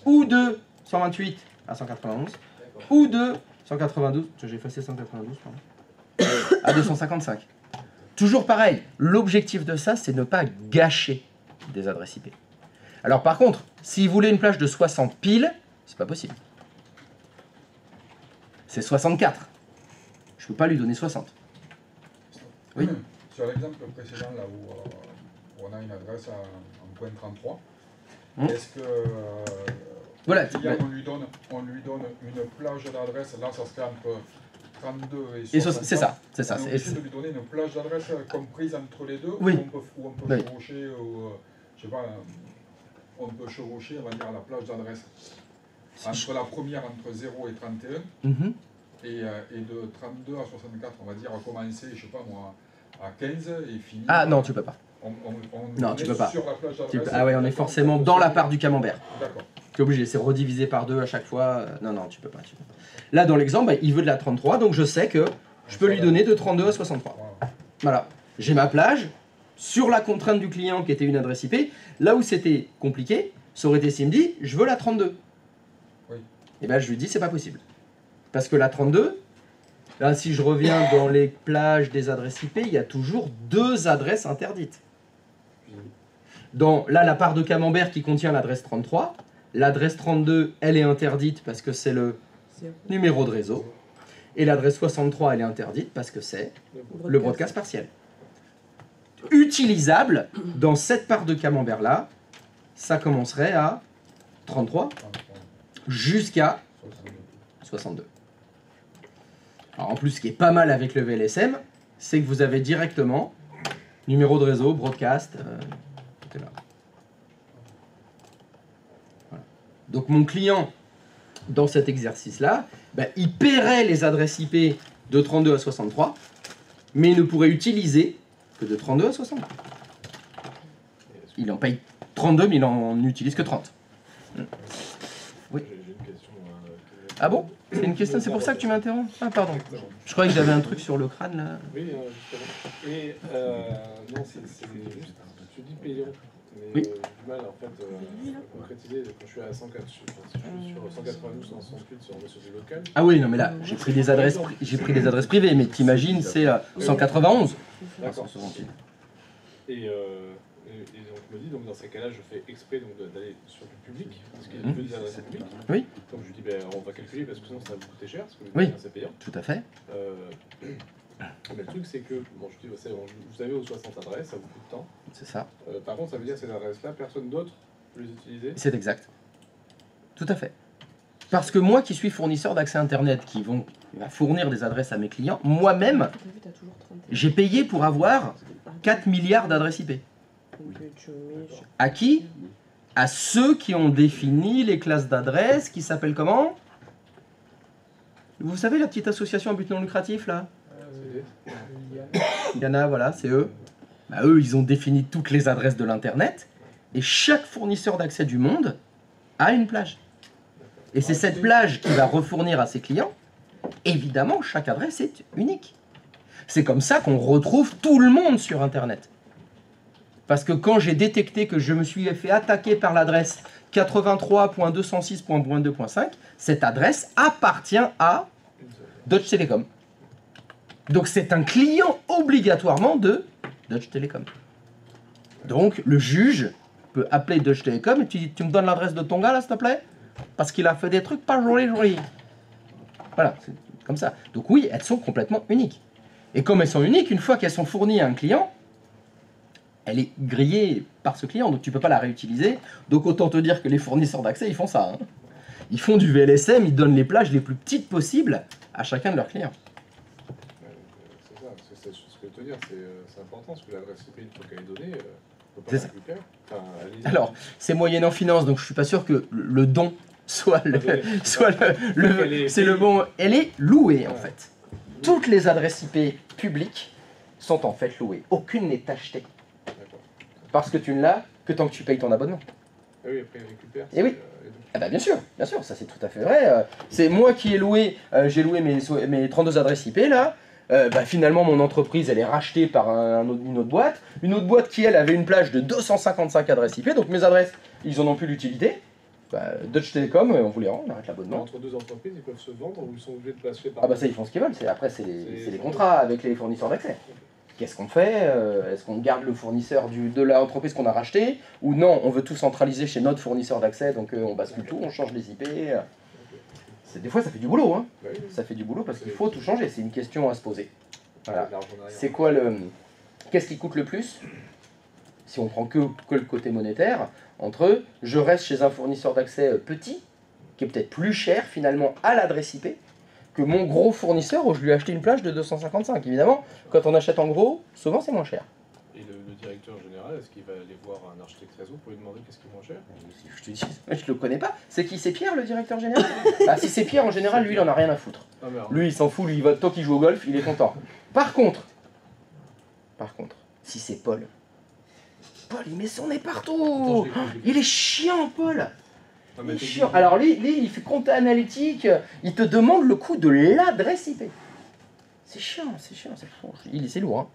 S1: ou de 128 à 191,
S7: D'accord.
S1: ou de 192, j'ai effacé 192, pardon, à 255. Toujours pareil, l'objectif de ça, c'est ne pas gâcher des adresses IP. Alors par contre, s'il voulait une plage de 60 piles, c'est pas possible. C'est 64. Je peux pas lui donner 60. Oui.
S2: Sur l'exemple précédent, là où on a une adresse en point 33, est-ce que
S1: Voilà.
S2: le client, on lui donne une plage d'adresse, là ça serait entre 32 et 60.
S1: C'est ça, c'est ça.
S2: On est obligé de lui donner une plage d'adresse comprise entre les deux,
S1: Oui.
S2: où on peut
S1: Oui.
S2: chevaucher, je sais pas, on peut chevaucher, on va dire, la plage d'adresse entre la première, entre 0 et 31,
S1: Mhm.
S2: et de 32 à 64, on va dire, commencer, je sais pas moi, à 15 et finir.
S1: Ah non, tu peux pas. Non, tu
S2: est
S1: peux pas.
S2: sur la plage d'adresse.
S1: Ah ouais, on est forcément dans la part du camembert.
S2: D'accord.
S1: Tu es obligé, c'est redivisé par 2 à chaque fois. Non, non, tu peux pas. Là, dans l'exemple, il veut de la 33, donc je sais que je peux lui donner de 32 à 63.
S2: Voilà.
S1: Voilà. J'ai ma plage, sur la contrainte du client qui était une adresse IP. Là où c'était compliqué, ça aurait été s'il me dit je veux la 32.
S2: Oui.
S1: Et bien je lui dis c'est pas possible. Parce que la 32, là si je reviens dans les plages des adresses IP, il y a toujours 2 adresses interdites. Dans là la part de camembert qui contient l'adresse 33, l'adresse 32 elle est interdite parce que c'est le numéro de réseau. Et l'adresse 63 elle est interdite parce que c'est le broadcast partiel. Utilisable dans cette part de camembert là, ça commencerait à 33 jusqu'à 62. Alors en plus, ce qui est pas mal avec le VLSM, c'est que vous avez directement numéro de réseau, broadcast, tout est là. Voilà. Donc mon client, dans cet exercice-là, ben, il paierait les adresses IP de 32 à 63, mais il ne pourrait utiliser que de 32 à 63. Il en paye 32, mais il en utilise que 30. Oui.
S6: J'ai une question.
S1: Ah bon? C'est une question, c'est pour ça que tu m'interromps? Ah pardon. Je croyais que j'avais un truc sur le crâne là.
S6: Oui, justement. Et non, c'est juste. Tu dis payant. Mais
S1: Oui.
S6: du mal en fait à concrétiser quand je suis à 104, je suis sur 192, 168 sur Monsieur du local.
S1: Ah oui, non mais là, j'ai pris des adresses privées, mais t'imagines, c'est 191.
S6: D'accord.
S1: 168.
S6: Et donc je me dis, donc dans ces cas-là, je fais exprès d'aller sur du public, parce qu'il y a que des adresses publiques.
S1: Oui.
S6: Donc je dis, ben, on va calculer parce que sinon ça va vous coûter cher, parce que
S1: Oui.
S6: c'est payant.
S1: Tout à fait.
S6: Mais le truc c'est que, bon je dis, vous avez aux 60 adresses, ça vous coûte de temps.
S1: C'est ça.
S6: Par contre, ça veut dire que ces adresses-là, personne d'autre peut les utiliser.
S1: C'est exact. Tout à fait. Parce que moi qui suis fournisseur d'accès Internet, qui va fournir des adresses à mes clients, moi-même, j'ai payé pour avoir 4 milliards d'adresses IP. À qui? À ceux qui ont défini les classes d'adresses qui s'appellent comment? Vous savez la petite association à but non lucratif là? Il y en a, voilà, c'est eux. Bah, eux, ils ont défini toutes les adresses de l'Internet et chaque fournisseur d'accès du monde a une plage. Et c'est cette plage qui va refournir à ses clients. Évidemment, chaque adresse est unique. C'est comme ça qu'on retrouve tout le monde sur Internet. Parce que quand j'ai détecté que je me suis fait attaquer par l'adresse 83.206.2.5, cette adresse appartient à Deutsche Telekom. Donc c'est un client obligatoirement de Deutsche Telekom. Donc le juge peut appeler Deutsche Telekom et tu me donnes l'adresse de ton gars là s'il te plaît? Parce qu'il a fait des trucs pas jolis. Voilà, c'est comme ça. Donc oui, elles sont complètement uniques. Et comme elles sont uniques, une fois qu'elles sont fournies à un client, elle est grillée par ce client, donc tu ne peux pas la réutiliser. Donc autant te dire que les fournisseurs d'accès, ils font ça. Hein. Ils font du VLSM, ils donnent les plages les plus petites possibles à chacun de leurs clients.
S6: C'est ça, c'est ce que je veux te dire, c'est important, parce que l'adresse IP, une fois qu'elle est donnée, on peut pas
S1: C'est
S6: la
S1: ça.
S6: récupérer. Enfin,
S1: Alors, c'est moyennant finance, donc je suis pas sûr que le don soit le... c'est le bon... Elle est louée, en fait. Toutes les adresses IP publiques sont en fait louées. Aucune n'est achetée.
S6: D'accord.
S1: Parce que tu ne l'as que tant que tu payes ton abonnement.
S6: Ah oui, après il récupère.
S1: Eh oui. Ah bah bien sûr, ça c'est tout à fait vrai. C'est moi qui ai loué, j'ai loué mes 32 adresses IP là. Bah, finalement mon entreprise elle est rachetée par une autre boîte. Une autre boîte qui elle avait une plage de 255 adresses IP. Donc mes adresses, ils en ont plus d'utilité. Bah, Deutsche Telekom, on vous les rend, on arrête l'abonnement.
S6: Entre deux entreprises, ils peuvent se vendre ou ils sont obligés de passer par...
S1: Ah bah ça ils font ce qu'ils veulent, après c'est les contrats avec les fournisseurs d'accès. Qu'est-ce qu'on fait? Est-ce qu'on garde le fournisseur de l'entreprise qu'on a racheté? Ou non, on veut tout centraliser chez notre fournisseur d'accès, donc on bascule tout, on change les IP. Des fois ça fait du boulot, hein.
S6: Bah oui,
S1: Ça fait du boulot parce qu'il faut tout changer, c'est une question à se poser. Voilà.
S6: l'argent derrière.
S1: C'est quoi le... Qu'est-ce qui coûte le plus? Si on prend que le côté monétaire, entre je reste chez un fournisseur d'accès petit, qui est peut-être plus cher finalement à l'adresse IP, que mon gros fournisseur où je lui ai acheté une plage de 255. Évidemment, quand on achète en gros, souvent c'est moins cher.
S6: Et le directeur général, est-ce qu'il va aller voir un architecte réseau pour lui demander qu'est-ce qui est moins cher?
S1: Je te dis, je le connais pas. C'est qui? C'est Pierre, le directeur général? Bah, si c'est Pierre, en général, lui, il en a rien à foutre.
S6: Ah merde.
S1: Lui, il s'en fout, lui, il va tant qu'il joue au golf, il est content. Par contre, si c'est Paul, il met son nez partout. Il est chiant, Paul.
S6: Ah,
S1: Il est chiant. Alors lui, il fait compte analytique, il te demande le coût de l'adresse IP. C'est chiant, c'est fou. C'est lourd. Hein.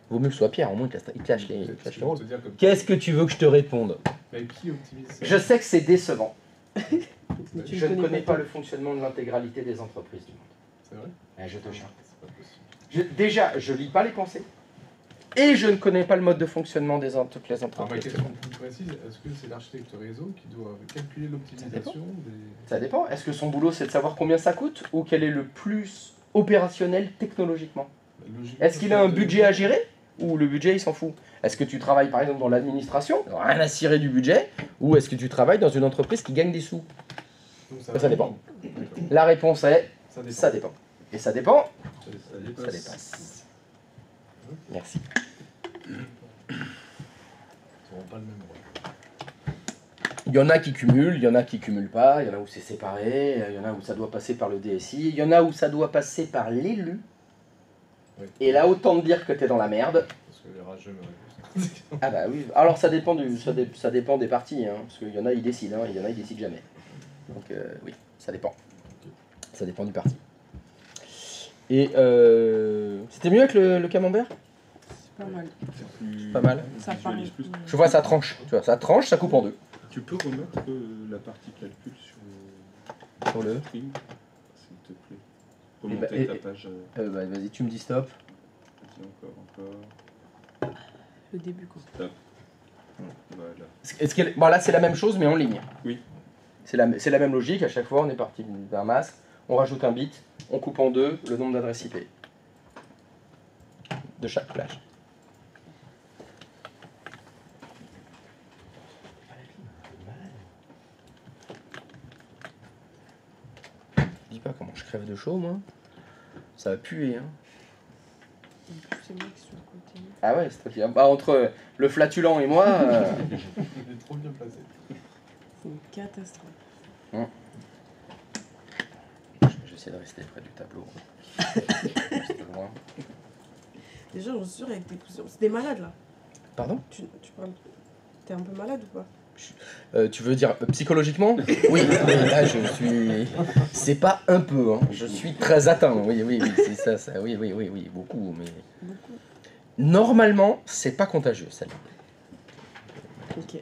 S1: Vaut mieux que ce soit Pierre, au moins il te lâche les rôles.
S6: te dire que-
S1: Qu'est-ce que tu veux que je te réponde?
S6: Mais qui optimise ça?
S1: Je sais que c'est décevant.
S8: Mais tu
S1: Je ne connais pas
S8: tout.
S1: le fonctionnement de l'intégralité des entreprises du monde.
S6: C'est vrai?
S1: Je te jure.
S6: C'est pas possible.
S1: Déjà, je lis pas les pensées. Et je ne connais pas le mode de fonctionnement des toutes les
S6: Alors, ma
S1: entreprises.
S6: question plus précise, est-ce que c'est l'architecte réseau qui doit calculer l'optimisation des...
S1: Ça dépend. Est-ce que son boulot c'est de savoir combien ça coûte ou quel est le plus opérationnel technologiquement?
S6: Logiquement,
S1: Est-ce qu'il a un budget à gérer ou le budget il s'en fout? Est-ce que tu travailles par exemple dans l'administration, rien à cirer du budget, ou est-ce que tu travailles dans une entreprise qui gagne des sous?
S6: Donc,
S1: Ça dépend.
S6: D'accord.
S1: La réponse est
S6: Ça dépend.
S1: ça dépend. Et ça dépend,
S6: Ça dépend.
S3: Ça dépasse.
S1: ça dépasse. Merci.
S6: Ils n'auront pas le même rôle.
S1: Il y en a qui cumulent, il y en a qui cumulent pas, il y en a où c'est séparé, il y en a où ça doit passer par le DSI, il y en a où ça doit passer par l'élu.
S6: Oui.
S1: Et là, autant te dire que t'es dans la merde.
S6: Parce que les rageux me répondent.
S1: Ah bah oui, alors ça dépend, ça dépend des partis, hein, parce qu'il y en a ils décident, il y en a ils décident jamais. Donc oui, ça dépend. Ça dépend du parti. Et c'était mieux avec le camembert?
S8: C'est pas mal.
S3: Plus-
S1: Pas mal.
S8: Ça
S3: visualise
S8: parle.
S3: plus.
S1: Je vois ça tranche, tu vois, ça tranche, ça coupe en deux.
S3: Tu peux remettre la partie calcul
S1: Sur le...
S3: stream, s'il te plaît.
S1: Et
S3: Remonter
S1: bah, et-
S3: ta page.
S1: bah, vas-y, tu me dis stop.
S3: Vas-y, encore.
S8: Le début, quoi.
S3: Stop. Voilà.
S1: Bon, là, c'est la même chose, mais en ligne.
S3: Oui.
S1: C'est la même logique, à chaque fois, on est parti d'un masque, on rajoute un bit, on coupe en deux le nombre d'adresses IP de chaque plage. Je dis pas comment je crève de chaud, moi. Ça va puer, hein.
S8: En plus, c'est moi qui suis à côté.
S1: Ah ouais, c'est toi qui... Bah, entre le flatulent et moi...
S6: Il est trop bien placé.
S8: C'est une catastrophe.
S1: J'essaie de rester près du tableau. Reste loin.
S8: Déjà, j'en suis sûre avec tes cousins. C'est des malades, là.
S1: Pardon?
S8: Tu parles. T'es un peu malade ou pas?
S1: Tu veux dire psychologiquement? Oui, là je suis... C'est pas un peu, hein. Je suis très atteint, oui, c'est ça, oui, beaucoup, mais...
S8: Beaucoup.
S1: Normalement, c'est pas contagieux, celle-là.
S8: Ok.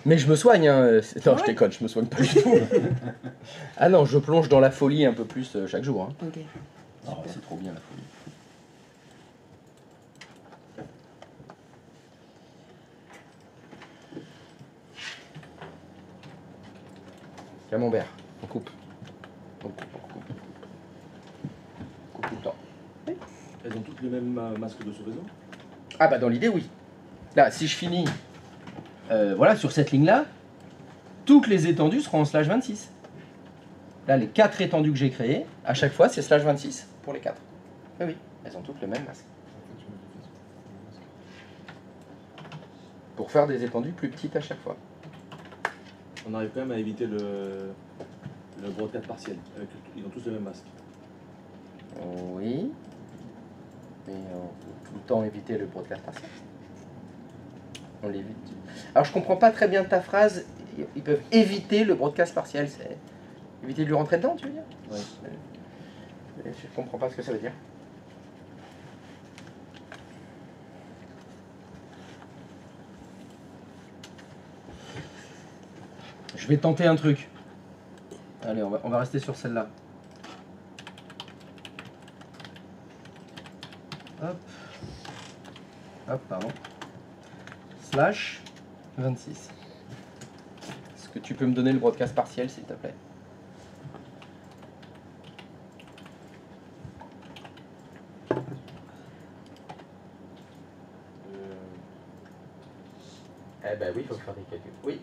S1: Mais je me soigne, hein. Non,
S8: Ouais.
S1: je déconne, je me soigne pas du tout. Ah non, je plonge dans la folie un peu plus chaque jour, hein.
S8: Ok.
S1: Oh, c'est trop bien la folie. Camembert, on coupe. On coupe. On coupe tout le temps.
S9: Elles ont toutes les mêmes masques de sous-réseau?
S1: Ah bah dans l'idée, oui. Là, si je finis voilà, sur cette ligne-là, toutes les étendues seront en slash 26. Là, les 4 étendues que j'ai créées, à chaque fois, c'est slash 26 pour les 4. Oui, elles ont toutes le même masque. Pour faire des étendues plus petites à chaque fois.
S9: On arrive quand même à éviter le broadcast partiel. Ils ont tous le même masque.
S1: Oui. Mais on peut tout le temps éviter le broadcast partiel. On l'évite. Alors je comprends pas très bien ta phrase. Ils peuvent éviter le broadcast partiel. C'est éviter de lui rentrer dedans, tu veux dire?
S9: Oui.
S1: Je comprends pas ce que ça veut dire. Je vais tenter un truc. Allez, on va rester sur celle-là. Hop. Hop, pardon. Slash 26. Est-ce que tu peux me donner le broadcast partiel, s'il te plaît? Eh ben oui, il faut faire des calculs. Oui.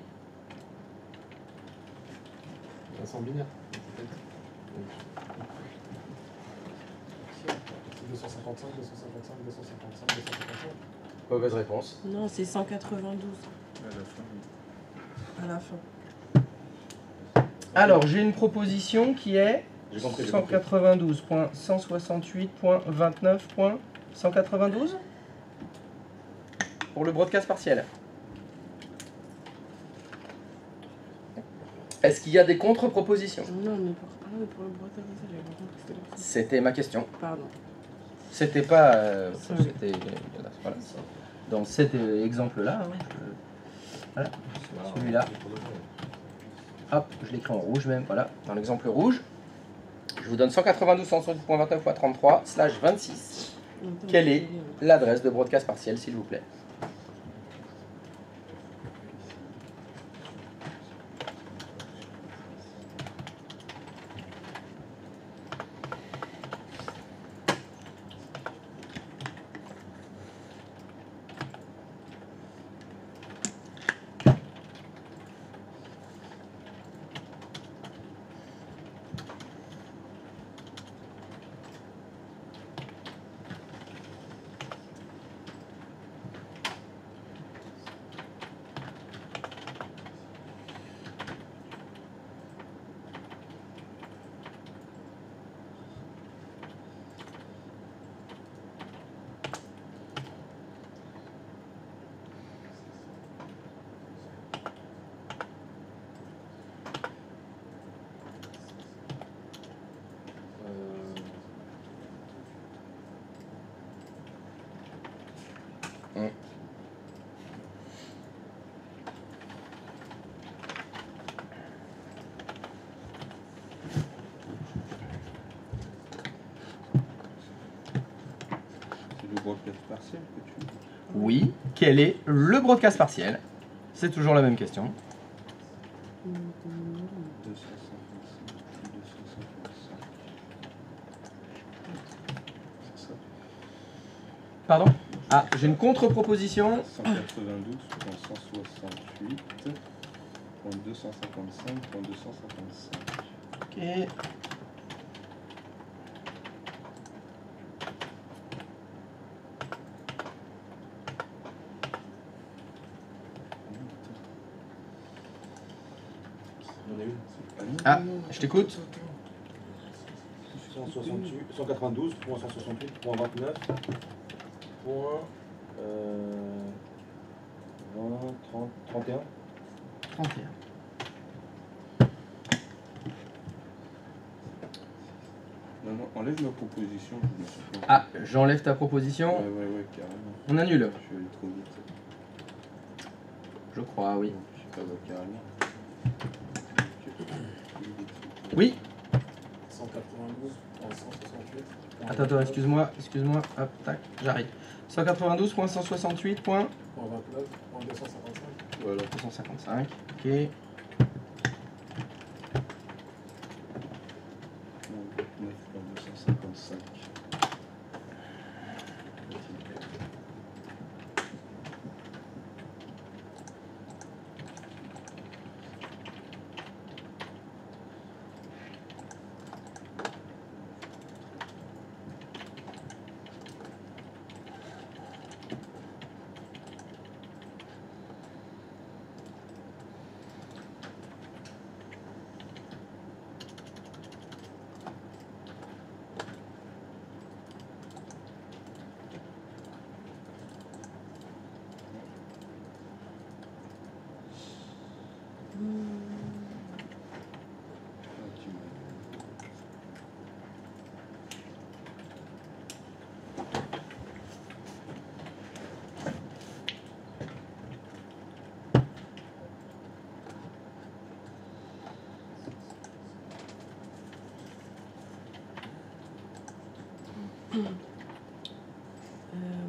S6: Ça sent binaire. peut-être. C'est 255, 255, 255, 255.
S1: Mauvaise réponse.
S8: Non, c'est 192
S3: À la fin, oui.
S8: à la fin.
S1: Alors, j'ai une proposition qui est
S9: J'ai compris, j'ai compris.
S1: 192.168.29.192 pour le broadcast partiel. Est-ce qu'il y a des contre-propositions?
S8: Non, mais pour le broadcast, j'avais pas compris que c'était comme ça.
S1: C'était ma question.
S8: Pardon.
S1: C'était pas.
S8: Sorry.
S1: C'était. Voilà. Dans cet exemple-là, hein, voilà, celui-là. Hop, je l'écris en rouge même, voilà, dans l'exemple rouge. Je vous donne 192.168.29 x 33 / 26. Quelle est l'adresse de broadcast partiel, s'il vous plaît?
S3: C'est le broadcast partiel que tu...
S1: Oui, quel est le broadcast partiel? C'est toujours la même question.
S3: 255, 255. C'est ça.
S1: Pardon? Ah, j'ai une contre-proposition.
S3: 192.168.255.255.
S1: Ok.
S9: Il y en a une.
S1: Ah, je t'écoute.
S9: 192.168.29. 20, 30, 31.
S1: 31.
S3: Non, non, enlève ma proposition, je me suis planté.
S1: Ah, j'enlève ta proposition.
S3: Ouais, carrément.
S1: On annule.
S3: Je suis allé trop vite.
S1: Je crois, oui.
S3: Je sais pas, carrément.
S1: Oui.
S7: 192.168.
S1: Attends, excuse-moi. Hop, tac, j'arrive. 192.168.255.
S7: 29.255.
S3: Voilà.
S1: Ok.
S3: 9.255.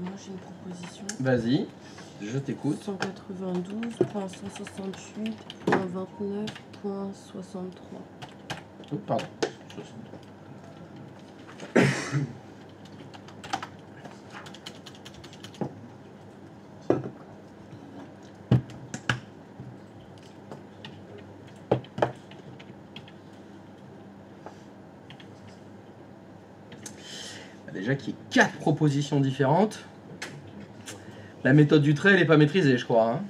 S8: Moi j'ai une proposition.
S1: Vas-y, je t'écoute.
S8: 192.168.29.63.
S1: Oh, pardon. Déjà qu'il y ait 4 propositions différentes. La méthode du trait, elle n'est pas maîtrisée, je crois. Hein.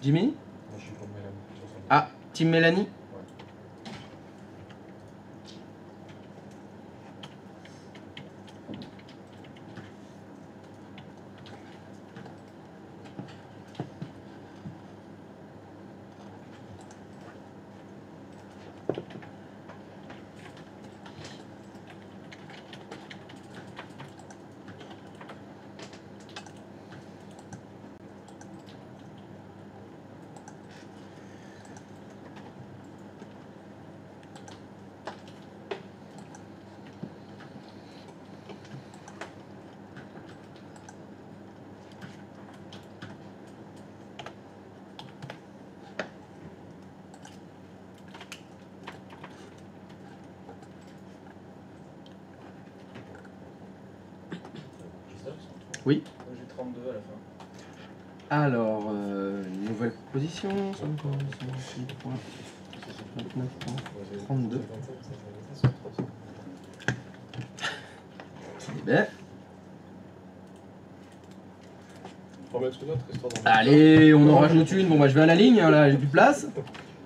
S1: Jimmy?
S2: Moi, je suis comme Mélanie. 70.
S1: Ah, Team Mélanie? Oui.
S7: Moi j'ai 32 à la fin.
S1: Alors, nouvelle proposition. 32. Eh ben,
S6: Faut mettre une autre histoire dans le-
S1: allez, on en rajoute une. Bon, bah, je vais à la ligne, hein, là, j'ai plus de place.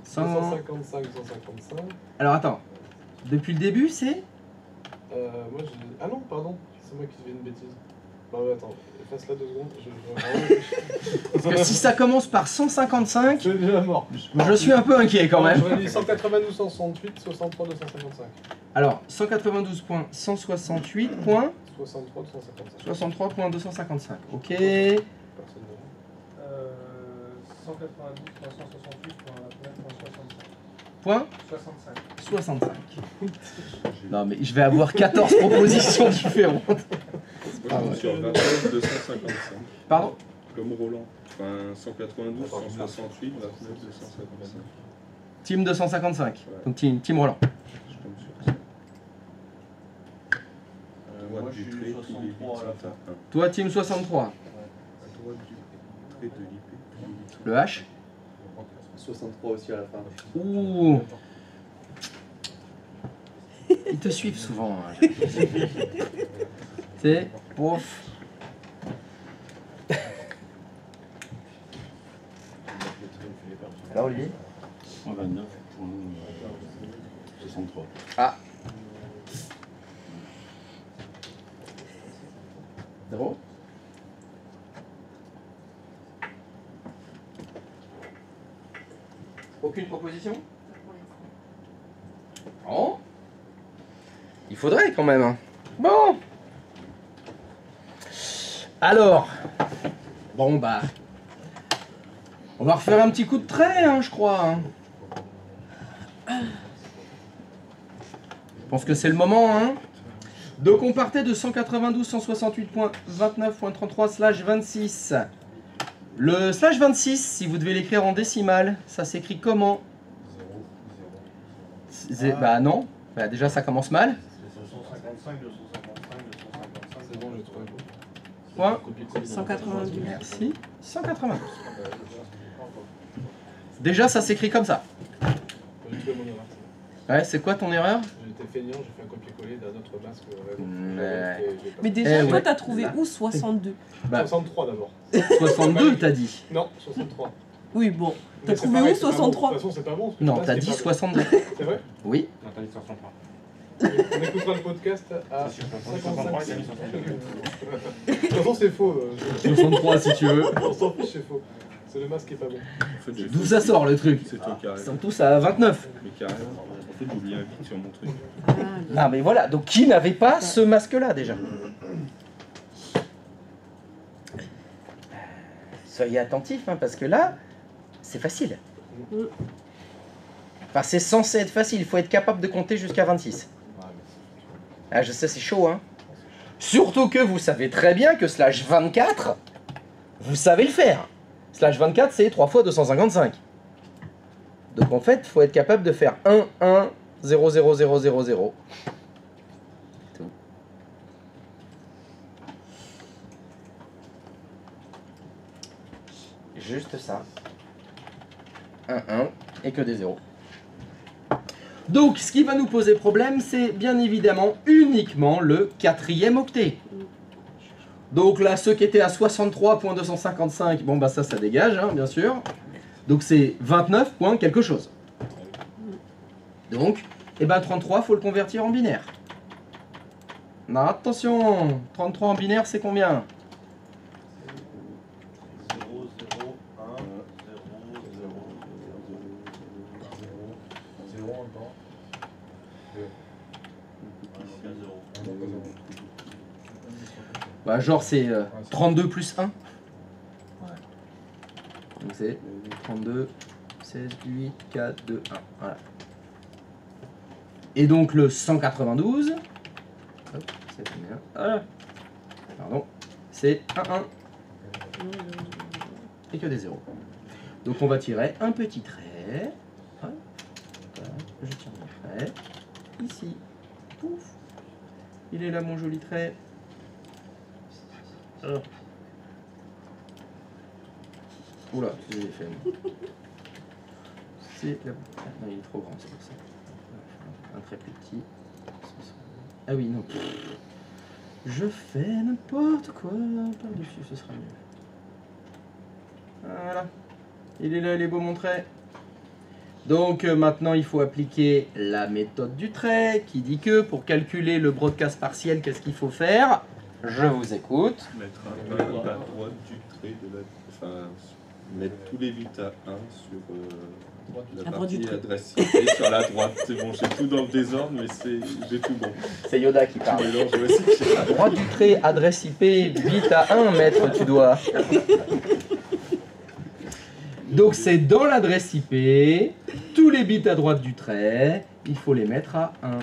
S1: 100.
S6: 255, 255.
S1: Alors, attends. Depuis le début, c'est
S6: Moi j'ai. Ah non, pardon, c'est moi qui fais une bêtise. Bah ouais, attends, efface-la 2 secondes.
S1: Parce que si ça commence par 155,
S6: Je suis déjà mort.
S1: je suis un peu inquiet quand même.
S6: J'aurais dit 192, 168, 63, 255.
S1: Alors, 192.168.
S6: 63, 255.
S1: 63.255. Ok.
S6: Personne ne
S7: 192, 168,
S1: Point
S7: 65.
S1: 65. Non, mais je vais avoir 14 propositions différentes.
S3: Moi, je suis sur 29, 255.
S1: Pardon?
S3: Comme Roland. Enfin, 192, 168, 29, 255.
S1: Team 255. Donc, team Roland.
S3: Je tombe sur ça.
S9: Moi,
S3: Droite
S9: je
S3: du
S9: suis
S3: trait, tous les
S9: 63
S3: bits
S9: à la
S3: sont
S9: fin.
S3: à 1.
S1: Toi, team 63.
S3: À droite du trait de l'IP, tous les bits sont
S1: Le H.
S9: 63 aussi à la fin.
S1: Ouh. Ils te suivent souvent. Hein. C'est pouf. Alors, Olivier?
S5: 29.63.
S1: Ah. 0. Aucune proposition? Non. Il faudrait quand même. Hein. Bon. Alors. Bon bah. On va refaire un petit coup de trait, hein, je crois. Hein. Je pense que c'est le moment, hein. Donc on partait de 192.168.29.33/26. Le /26, si vous devez l'écrire en décimale, ça s'écrit comment? Bah non, bah, déjà ça commence mal.
S9: 255, 255, 255.
S6: C'est bon, j'ai trouvé.
S1: Point.
S8: 192.
S1: Merci. 192. Déjà ça s'écrit comme ça.
S6: J'ai trouvé mon erreur.
S1: Ouais, c'est quoi ton erreur?
S6: J'étais feignant, j'ai fait un copier-coller d'un autre masque.
S8: Mais déjà,
S1: Eh
S8: toi,
S1: ouais.
S8: t'as trouvé où 62?
S1: Bah,
S6: 63 d'abord.
S1: 62 t'as dit.
S6: Non, 63.
S8: Oui, bon. T'as
S6: Mais c'est
S8: trouvé
S6: pareil,
S8: où
S6: c'est pas bon.
S8: 63?
S6: De toute façon, c'est pas bon. parce que
S1: Non,
S6: le masque
S1: t'as
S6: est
S1: dit
S6: pas bon.
S1: 62.
S6: C'est vrai?
S1: Oui.
S4: Nathalie 63.
S6: On écoutera le podcast à
S4: C'est sûr,
S6: 55.
S4: 63, il a mis 62.
S6: De toute façon, c'est faux.
S1: 63 si tu veux.
S6: On s'en fiche, c'est faux. C'est le masque qui est pas bon.
S3: En fait, j'ai
S1: D'où ça sort le truc?
S3: C'est toi qui
S1: Ils
S3: arrive.
S1: sont tous à 29.
S3: Mais carrément. En fait, j'ai oublié un bit sur mon truc.
S1: Non mais voilà, donc qui n'avait pas ce masque-là déjà? Soyez attentifs, hein, parce que là, c'est facile. Enfin, c'est censé être facile, il faut être capable de compter jusqu'à 26. Ah, je sais, c'est chaud, hein. Surtout que vous savez très bien que /24, vous savez le faire. /24, c'est 3 fois 255. Donc en fait, il faut être capable de faire 1, 1, 0, 0, 0, 0, 0. Tout. Juste ça. 1, 1 et que des 0. Donc, ce qui va nous poser problème, c'est bien évidemment uniquement le 4e octet. Donc là, ceux qui étaient à 63.255, bon bah ça dégage, hein, bien sûr. Donc c'est 29 points quelque chose. Donc, eh ben 33, faut le convertir en binaire. Non, attention, 33 en binaire, c'est combien?
S9: 0, 0, 1, 0, 0,
S2: 0 encore.
S9: 0.
S1: Bah genre c'est 32 plus 1. Donc c'est 32, 16, 8, 4, 2, 1. Voilà. Et donc le 192, hop, c'est combien? Ah, pardon, c'est 1, 1 et que des 0. Donc on va tirer un petit trait. Hop, voilà, je tire mon trait. Ici, pouf, il est là mon joli trait. Oula, j'ai fait. C'est la... Ah, non, il est trop grand, c'est pour ça. Un très petit. Ah oui, non. Je fais n'importe quoi. Par-dessus, ce sera mieux. Voilà. Il est là, il est beau mon trait. Donc maintenant, il faut appliquer la méthode du trait qui dit que pour calculer le broadcast partiel, qu'est-ce qu'il faut faire? Je vous écoute.
S3: Mettre un bit à droite du trait de la... Enfin, mettre tous les bits à 1 sur la
S8: À droite du
S3: partie
S8: trait.
S3: adresse IP sur la droite. C'est bon, j'ai tout dans le désordre, mais j'ai tout bon.
S1: C'est Yoda qui
S3: Je
S1: parle.
S3: mélange aussi.
S1: À droite du trait, adresse IP, bit à 1 mètre, tu dois. Donc c'est dans l'adresse IP, tous les bits à droite du trait, il faut les mettre à 1.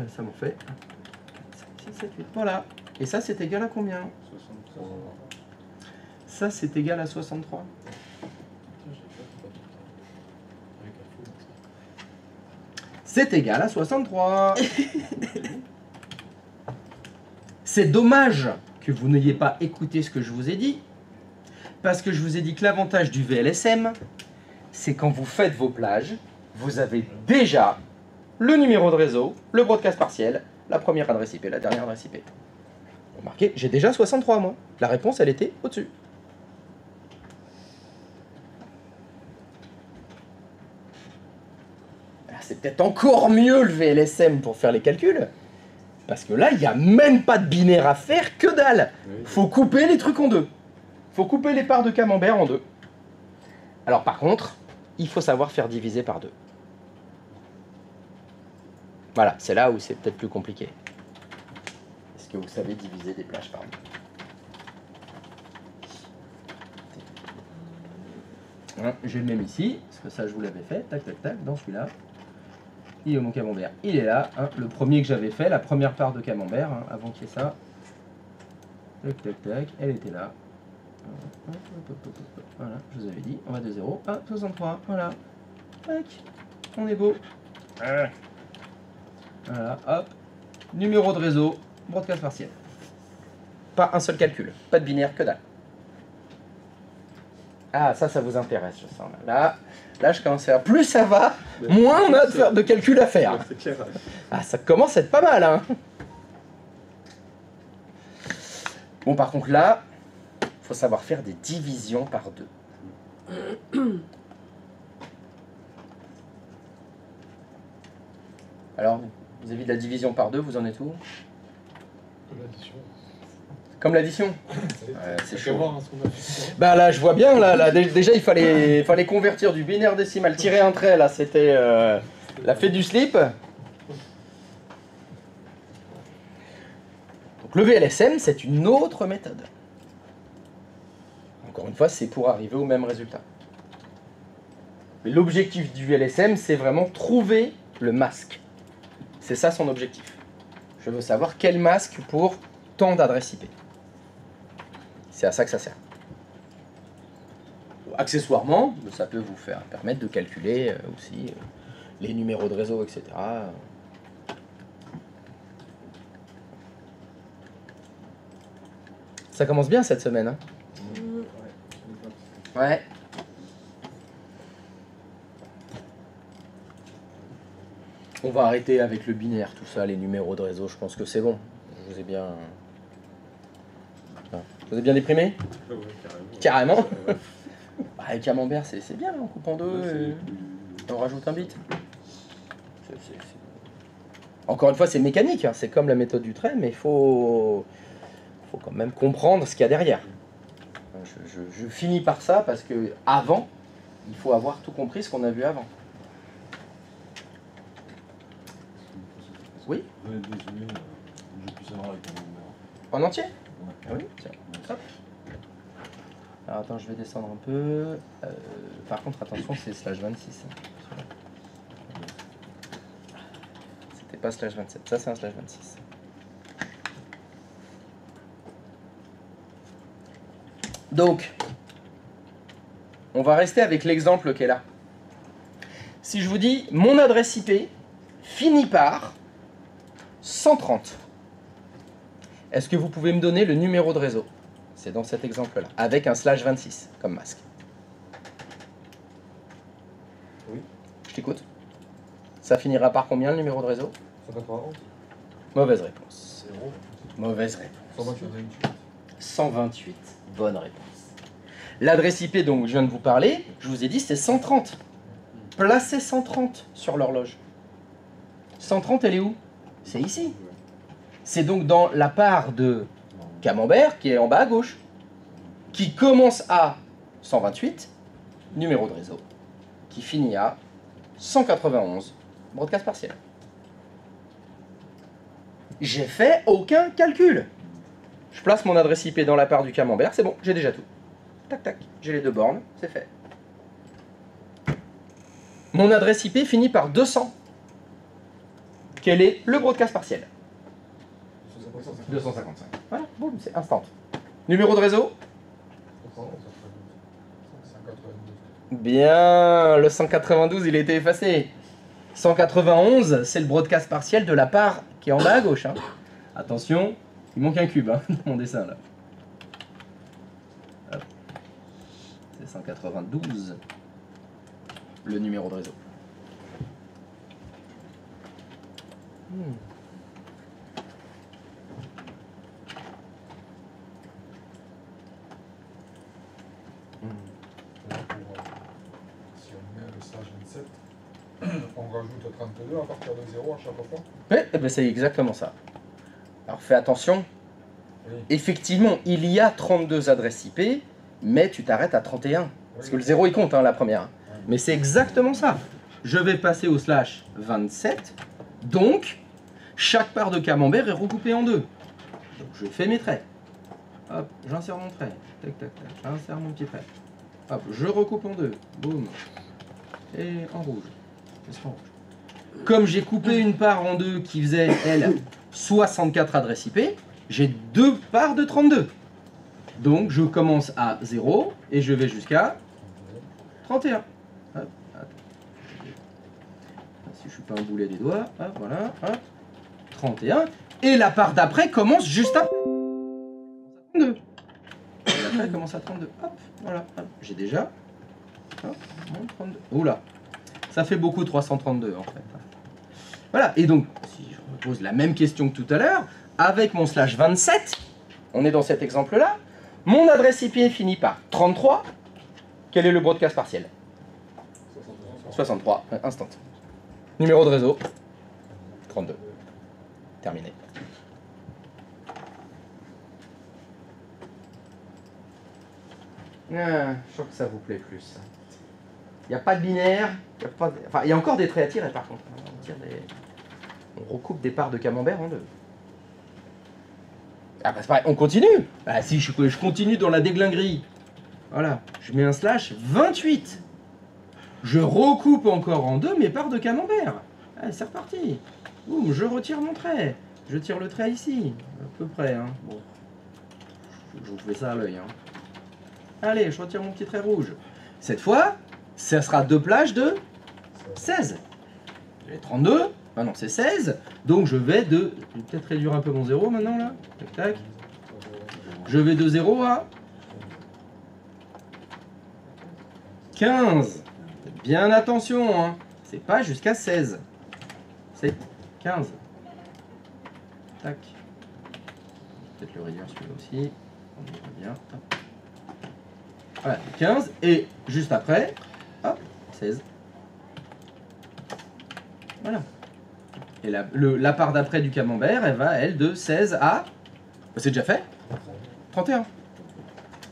S1: Ça m'en fait 5, 6, 7, 8. Voilà. Et ça, c'est égal à combien?
S3: 63.
S1: Ça, c'est égal à 63. C'est égal à 63. C'est dommage que vous n'ayez pas écouté ce que je vous ai dit, parce que je vous ai dit que l'avantage du VLSM, c'est quand vous faites vos plages, vous avez déjà le numéro de réseau, le broadcast partiel, la première adresse IP, la dernière adresse IP. Remarquez, j'ai déjà 63 moi. La réponse, elle était au-dessus. C'est peut-être encore mieux le VLSM pour faire les calculs. Parce que là, il n'y a même pas de binaire à faire, que dalle. Faut couper les trucs en deux. Faut couper les parts de camembert en deux. Alors par contre, il faut savoir faire diviser par deux. Voilà, c'est là où c'est peut-être plus compliqué. Est-ce que vous savez diviser des plages par deux? Hein, j'ai le même ici, parce que ça je vous l'avais fait, tac tac tac, dans celui-là. Il est mon camembert, il est là, hein, le premier que j'avais fait, la première part de camembert, hein, avant qu'il y ait ça. Tac tac tac, elle était là. Voilà, je vous avais dit, on va de 0 à 63, voilà. Tac, on est beau. Voilà, hop. Numéro de réseau, broadcast partiel. Pas un seul calcul, pas de binaire, que dalle. Ah, ça vous intéresse, je sens. Là, je commence à... Plus ça va, moins on a de calculs à faire.
S3: C'est clair.
S1: Ah, ça commence à être pas mal, hein. Bon, par contre, là, il faut savoir faire des divisions par deux. Alors, vis-à-vis de la division par deux, vous en êtes où? Comme l'addition. Ouais, c'est chaud. Bah là, je vois bien, là, déjà, il fallait convertir du binaire décimal, tirer un trait, là, c'était la fée du slip. Donc le VLSM, c'est une autre méthode. Encore une fois, c'est pour arriver au même résultat. Mais l'objectif du VLSM, c'est vraiment trouver le masque. C'est ça son objectif. Je veux savoir quel masque pour tant d'adresses IP. C'est à ça que ça sert. Accessoirement, ça peut vous permettre de calculer aussi les numéros de réseau, etc. Ça commence bien cette semaine. Hein? Ouais. On va arrêter avec le binaire, tout ça, les numéros de réseau, je pense que c'est bon. Je vous ai bien... Vous êtes bien déprimé?
S3: Ouais, carrément.
S1: Carrément. Bah, le camembert, c'est bien, on coupe en deux et on rajoute un bit. Encore une fois, c'est mécanique, hein. C'est comme la méthode du trait, mais il faut quand même comprendre ce qu'il y a derrière. Je finis par ça parce que avant, il faut avoir tout compris ce qu'on a vu avant. Oui? En entier? Ah oui, tiens. Hop. Alors attends, je vais descendre un peu. Par contre, attention, c'est /26. C'était pas /27, ça c'est un /26. Donc, on va rester avec l'exemple qui est là. Si je vous dis, mon adresse IP finit par 130. Est-ce que vous pouvez me donner le numéro de réseau? C'est dans cet exemple-là, avec un /26 comme masque.
S9: Oui.
S1: Je t'écoute. Ça finira par combien le numéro de réseau?
S9: 191.
S1: Mauvaise réponse.
S2: 0.
S1: Mauvaise réponse.
S2: 128.
S1: 128. Bonne réponse. L'adresse IP dont je viens de vous parler, je vous ai dit, c'est 130. Placez 130 sur l'horloge. 130, elle est où? C'est ici. C'est donc dans la part de Camembert qui est en bas à gauche, qui commence à 128, numéro de réseau, qui finit à 191, broadcast partiel. J'ai fait aucun calcul. Je place mon adresse IP dans la part du Camembert, c'est bon, j'ai déjà tout. Tac, tac, j'ai les 2 bornes, c'est fait. Mon adresse IP finit par 200. Quel est le broadcast partiel? 255. Voilà, boum, c'est instant. Numéro de réseau?
S2: 192.
S1: Bien, le 192, il a été effacé. 191, c'est le broadcast partiel de la part qui est en bas à gauche. Hein. Attention, il manque un cube hein, dans mon dessin là. Hop. C'est 192, le numéro de réseau.
S2: Là, si on met le /27, on rajoute 32 à partir de 0 à chaque fois.
S1: Oui, eh ben c'est exactement ça. Alors fais attention.
S2: Oui.
S1: Effectivement, il y a 32 adresses IP, mais tu t'arrêtes à 31. Parce que le 0 il compte, hein, la première. Mais c'est exactement ça. Je vais passer au /27, donc chaque part de Camembert est recoupée en 2. Donc je fais mes traits. Hop, j'insère mon trait. Tac, tac, tac. J'insère mon petit trait. Hop, je recoupe en 2. Boum. Et en rouge. Qu'est-ce qu'en rouge? Comme j'ai coupé une part en 2 qui faisait, elle, 64 adresses IP, j'ai 2 parts de 32. Donc je commence à 0 et je vais jusqu'à 31. Hop, attends. Si je suis pas un boulet des doigts, hop, voilà, hop. 31. Et la part d'après commence juste après. 32. Et l'après commence à 32. Hop, voilà, hop. J'ai déjà. Hop, 32. Oula. Ça fait beaucoup 332 en fait. Voilà, et donc, si je me pose la même question que tout à l'heure, avec mon /27, on est dans cet exemple-là, mon adresse IP finit par 33. Quel est le broadcast partiel? 63, instant. Numéro de réseau 32. Terminé. Ah, je sens que ça vous plaît plus. Il n'y a pas de binaire, il y a pas de... Enfin, il y a encore des traits à tirer par contre. On recoupe des parts de Camembert en 2. Ah bah c'est pareil, on continue. Bah si je continue dans la déglinguerie. Voilà, je mets un /28. Je recoupe encore en 2 mes parts de Camembert. Allez, c'est reparti. Boum, je retire mon trait. Je tire le trait ici, à peu près. Hein. Bon. Je vous fais ça à l'œil. Hein. Allez, je retire mon petit trait rouge. Cette fois, ça sera 2 plages de 16. J'ai 32, maintenant c'est 16. Donc je vais de... Je vais peut-être réduire un peu mon 0 maintenant là. Tac, tac. Je vais de 0 à 15. Faites bien attention, hein. C'est pas jusqu'à 16. C'est 15. Tac. Peut-être le réduire celui-là aussi. On y va bien. Hop. Voilà, 15. Et juste après, hop, 16. Voilà. Et la part d'après du Camembert, elle va, elle, de 16 à... C'est déjà fait 31.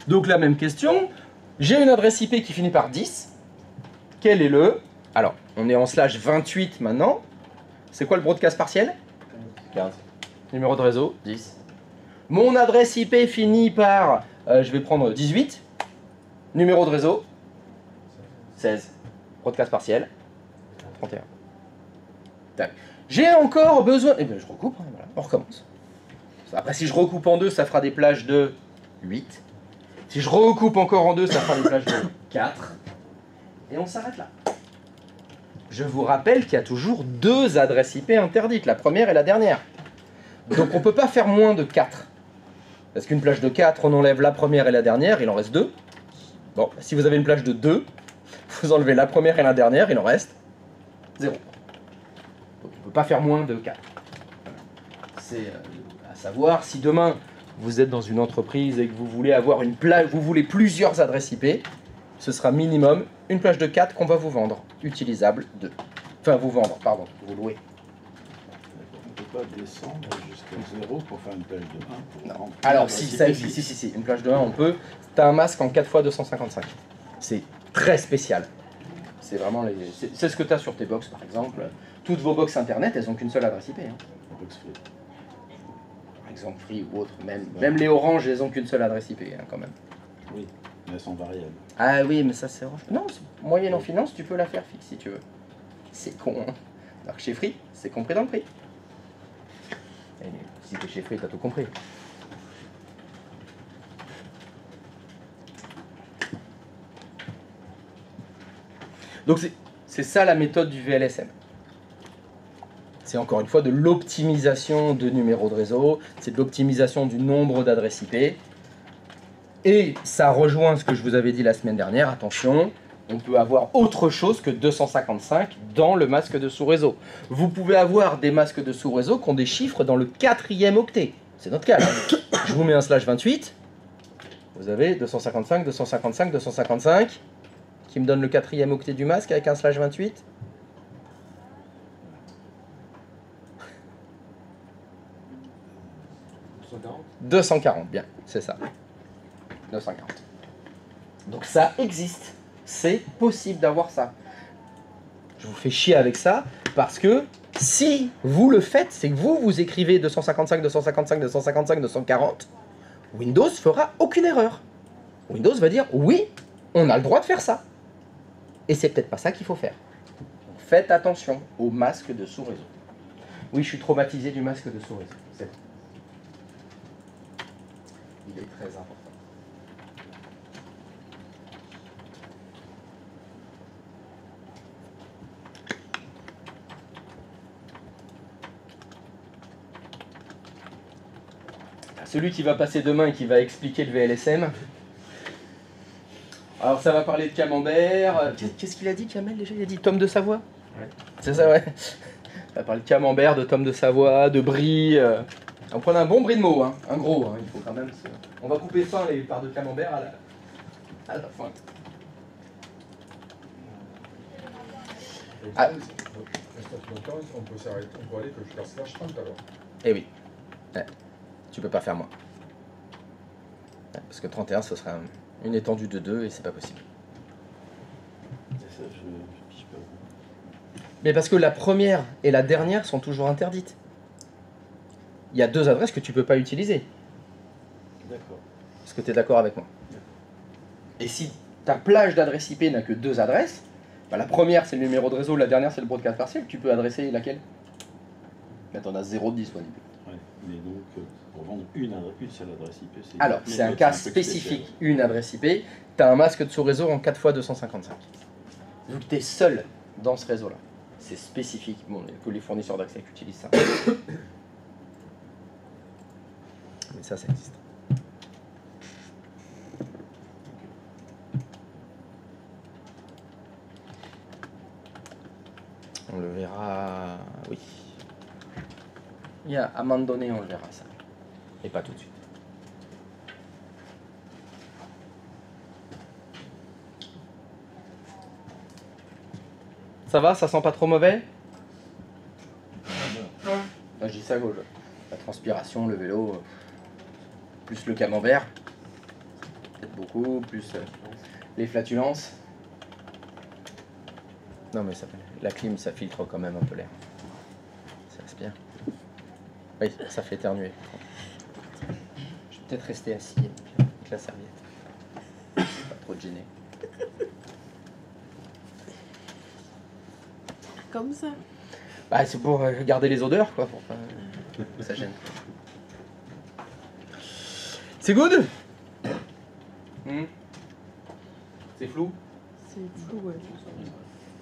S1: Donc la même question. J'ai une adresse IP qui finit par 10. Quel est le... Alors, on est en /28 maintenant. C'est quoi le broadcast partiel? 15. Numéro de réseau 10. Mon adresse IP finit par... je vais prendre 18. Numéro de réseau 16. Broadcast partiel 31. Tac. J'ai encore besoin... Eh bien, je recoupe. Hein, voilà. On recommence. Après, si je recoupe en 2, ça fera des plages de 8. Si je recoupe encore en 2, ça fera des plages de 4. Et on s'arrête là. Je vous rappelle qu'il y a toujours 2 adresses IP interdites, la première et la dernière. Donc on ne peut pas faire moins de 4. Parce qu'une plage de 4, on enlève la première et la dernière, il en reste 2. Bon, si vous avez une plage de 2, vous enlevez la première et la dernière, il en reste 0. Donc on ne peut pas faire moins de 4. C'est à savoir, si demain vous êtes dans une entreprise et que vous voulez avoir une plage, vous voulez plusieurs adresses IP, ce sera minimum une plage de 4 qu'on va vous vendre, utilisable 2. Enfin, vous vendre, pardon, vous louer.
S5: On ne peut pas descendre jusqu'à 0 pour faire une plage de 1. Pour remplir
S1: Alors,
S5: l'adresse
S1: si,
S5: IP
S1: ça,
S5: vide.
S1: si, une plage de 1, on peut. Tu as un masque en 4x255. C'est très spécial. C'est vraiment c'est ce que tu as sur tes box, par exemple. Toutes vos box internet, elles n'ont qu'une seule adresse IP. Hein.
S5: Box free.
S1: Par exemple, Free ou autre. Même les Orange, elles n'ont qu'une seule adresse IP, hein, quand même.
S5: Oui, mais elles sont variables.
S1: Ah oui, mais ça, c'est Orange. Non, moyenne en finance, tu peux la faire fixe si tu veux. C'est con, hein. Alors que chez Free, c'est compris dans le prix. Et si t'es chez Free, t'as tout compris. Donc c'est ça la méthode du VLSM. C'est encore une fois de l'optimisation de numéros de réseau, c'est de l'optimisation du nombre d'adresses IP. Et ça rejoint ce que je vous avais dit la semaine dernière, attention, on peut avoir autre chose que 255 dans le masque de sous-réseau. Vous pouvez avoir des masques de sous-réseau qui ont des chiffres dans le 4e octet. C'est notre cas là. Je vous mets un /28, vous avez 255, 255, 255, qui me donne le 4e octet du masque avec un /28. 240, bien, c'est ça. 240. Donc ça existe. C'est possible d'avoir ça. Je vous fais chier avec ça parce que si vous le faites, c'est que vous écrivez 255, 255, 255, 240, Windows fera aucune erreur. Windows va dire oui, on a le droit de faire ça. Et c'est peut-être pas ça qu'il faut faire. Donc faites attention au masque de sous-réseau. Oui, je suis traumatisé du masque de sous-réseau. C'est bon. Il est très important. Celui qui va passer demain et qui va expliquer le VLSM. Alors ça va parler de camembert. Qu'est-ce qu'il a dit, Kamel, déjà? Il a dit tome de Savoie. Ouais. C'est ça, ouais. Ça va parler de camembert, de tome de Savoie, de brie. On prend un bon brie de mots, hein. Un gros. Hein. Il faut quand même. On va couper fin les parts de camembert à la fin.
S2: Ah. On peut s'arrêter, on peut aller que je fasse /30 alors.
S1: Eh oui. Ouais. Tu peux pas faire moins. Ouais, parce que 31, ce serait une étendue de 2 et c'est pas possible.
S5: Ça, je piche pas.
S1: Mais parce que la première et la dernière sont toujours interdites. Il y a 2 adresses que tu peux pas utiliser.
S5: D'accord.
S1: Est-ce que tu es d'accord avec moi? Et si ta plage d'adresse IP n'a que 2 adresses, bah la première c'est le numéro de réseau, la dernière c'est le broadcast partiel, tu peux adresser laquelle? Mais t'en as 0 de disponible.
S5: Ouais, mais donc pour vendre une seule adresse IP, c'est...
S1: Alors, c'est un cas spécifique, une adresse IP, tu as un masque de sous-réseau en 4x255. Vu que tu es seul dans ce réseau-là, c'est spécifique, bon, que les fournisseurs d'accès qui utilisent ça. Mais ça existe. On le verra, oui. Il y a à un moment donné, on le verra ça. Et pas tout de suite. Ça va? Ça sent pas trop mauvais? Moi, je dis ça à gauche. La transpiration, le vélo, plus le camembert, peut-être beaucoup, plus les flatulences. Non mais ça, la clim, ça filtre quand même un peu l'air. Ça aspire. Oui, ça fait éternuer. Je vais peut-être rester assis avec la serviette. Pas trop te gêner.
S8: Comme ça.
S1: Bah, c'est pour garder les odeurs, quoi, pour pas que ça gêne. C'est good? C'est flou?
S8: C'est flou, ouais.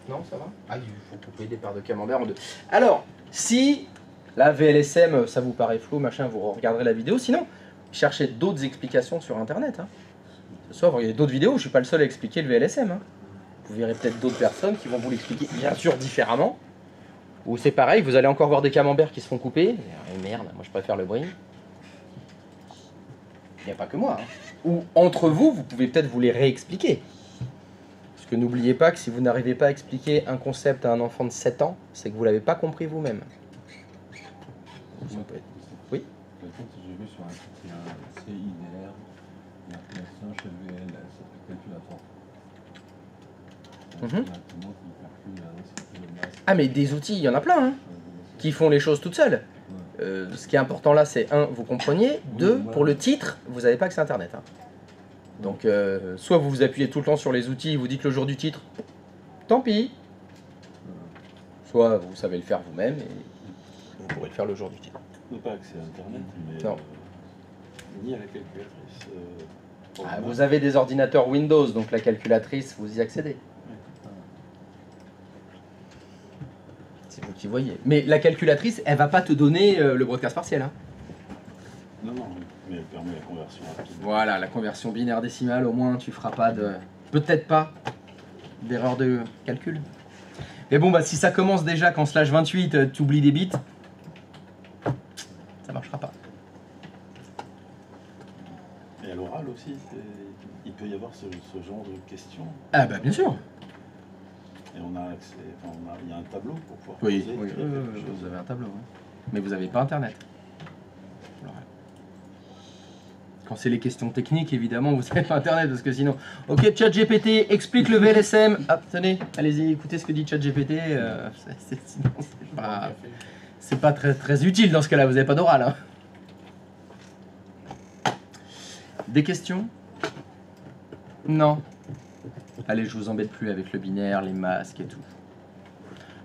S1: Non, ça va? Ah, il faut couper des paires de camembert en 2. Alors, si la VLSM, ça vous paraît flou, machin, vous regarderez la vidéo. Sinon, chercher d'autres explications sur Internet. Hein. Ce soir, vous voyez d'autres vidéos, je ne suis pas le seul à expliquer le VLSM. Hein. Vous verrez peut-être d'autres personnes qui vont vous l'expliquer bien sûr différemment. Ou c'est pareil, vous allez encore voir des camemberts qui se font couper. Et merde, moi je préfère le brie. Il n'y a pas que moi. Hein. Ou entre vous, vous pouvez peut-être vous les réexpliquer. Parce que n'oubliez pas que si vous n'arrivez pas à expliquer un concept à un enfant de 7 ans, c'est que vous ne l'avez pas compris vous-même. Oui.
S10: J'ai vu sur un site, il y a un CIDR, il y a un HLVL, ça fait calculateur.
S1: Ah mais des outils, il y en a plein, hein, qui font les choses toutes seules. Ce qui est important là, c'est 1, vous compreniez, 2, pour le titre, vous n'avez pas accès à Internet. Hein. Donc, soit vous vous appuyez tout le temps sur les outils, vous dites le jour du titre, tant pis. Soit vous savez le faire vous-même et vous pourrez le faire le jour du titre.
S5: Pas accès à Internet, mais
S1: non.
S5: Ni à la calculatrice.
S1: Vous avez des ordinateurs Windows, donc la calculatrice, vous y accédez. C'est vous qui voyez. Mais la calculatrice, elle va pas te donner le broadcast partiel. Hein.
S5: Non, mais elle permet la conversion rapide.
S1: Voilà, la conversion binaire décimale, au moins tu feras pas de... Peut-être pas d'erreur de calcul. Mais bon, bah si ça commence déjà qu'en /28, tu oublies des bits, ça marchera pas.
S5: Et à l'oral aussi, il peut y avoir ce genre de questions.
S1: Ah bah bien sûr.
S5: Et on a accès, enfin, il y a un tableau pour pouvoir
S1: Oui,
S5: poser
S1: oui, vous avez un tableau. Hein. Mais vous n'avez pas Internet. Quand c'est les questions techniques, évidemment, vous n'avez pas Internet, parce que sinon... Ok, ChatGPT, explique le VLSM. Ah, tenez, allez-y, écoutez ce que dit ChatGPT. Sinon, c'est pas très utile dans ce cas-là, vous n'avez pas d'oral. Hein. Des questions? Non. Allez, je vous embête plus avec le binaire, les masques et tout.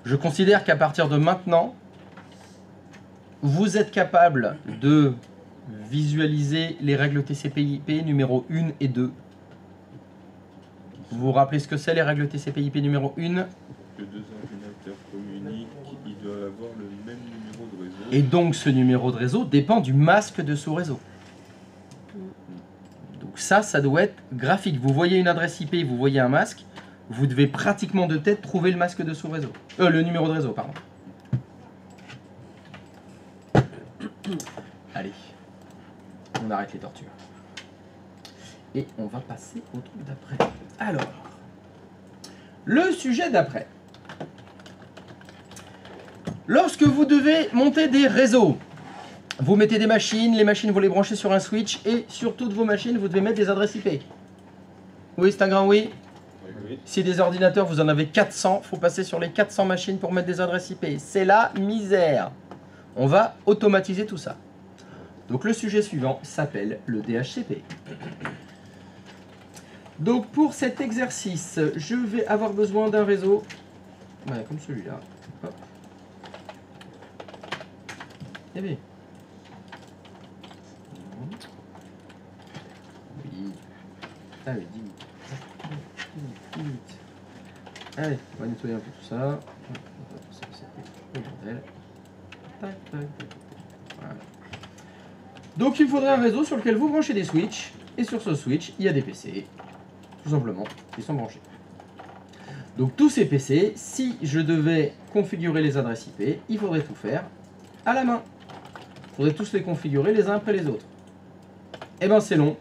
S1: Je considère qu'à partir de maintenant, vous êtes capable de visualiser les règles TCP/IP numéro 1 et 2. Vous vous rappelez ce que c'est les règles TCP/IP numéro 1?
S3: Que deux ordinateurs communiquent, ils doivent avoir le même numéro de réseau.
S1: Et donc ce numéro de réseau dépend du masque de sous-réseau. Donc ça doit être graphique. Vous voyez une adresse IP, vous voyez un masque, vous devez pratiquement de tête trouver le masque de sous-réseau. Le numéro de réseau, pardon. Allez, on arrête les tortures. Et on va passer au truc d'après. Alors, le sujet d'après. Lorsque vous devez monter des réseaux, vous mettez des machines, les machines vous les branchez sur un switch et sur toutes vos machines vous devez mettre des adresses IP. Oui, c'est un grand oui. Si des ordinateurs vous en avez 400, il faut passer sur les 400 machines pour mettre des adresses IP. C'est la misère. On va automatiser tout ça. Donc le sujet suivant s'appelle le DHCP. Donc pour cet exercice, je vais avoir besoin d'un réseau comme celui-là. Eh bien. Oui. Allez, 10 minutes. Allez, on va nettoyer un peu tout ça. Voilà. Donc il faudra un réseau sur lequel vous branchez des switches. Et sur ce switch, il y a des PC. Tout simplement, qui sont branchés. Donc tous ces PC, si je devais configurer les adresses IP, il faudrait tout faire à la main. Il faudrait tous les configurer les uns après les autres. Eh ben c'est long,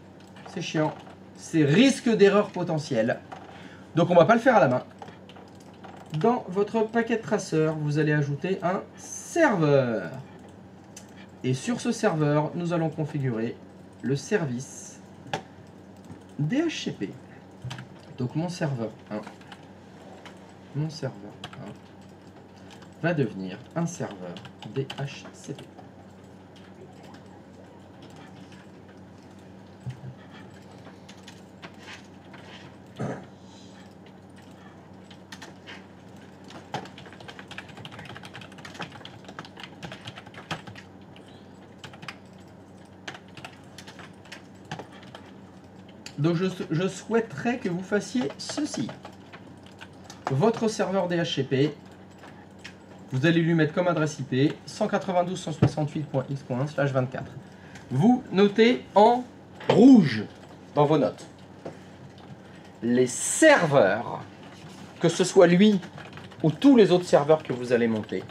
S1: c'est chiant, c'est risque d'erreur potentielle. Donc on va pas le faire à la main. Dans votre paquet traceur, vous allez ajouter un serveur. Et sur ce serveur, nous allons configurer le service DHCP. Donc mon serveur 1 va devenir un serveur DHCP. Donc je souhaiterais que vous fassiez ceci. Votre serveur DHCP, vous allez lui mettre comme adresse IP 192.168.x.1/24. vous notez en rouge dans vos notes. Les serveurs, que ce soit lui ou tous les autres serveurs que vous allez monter,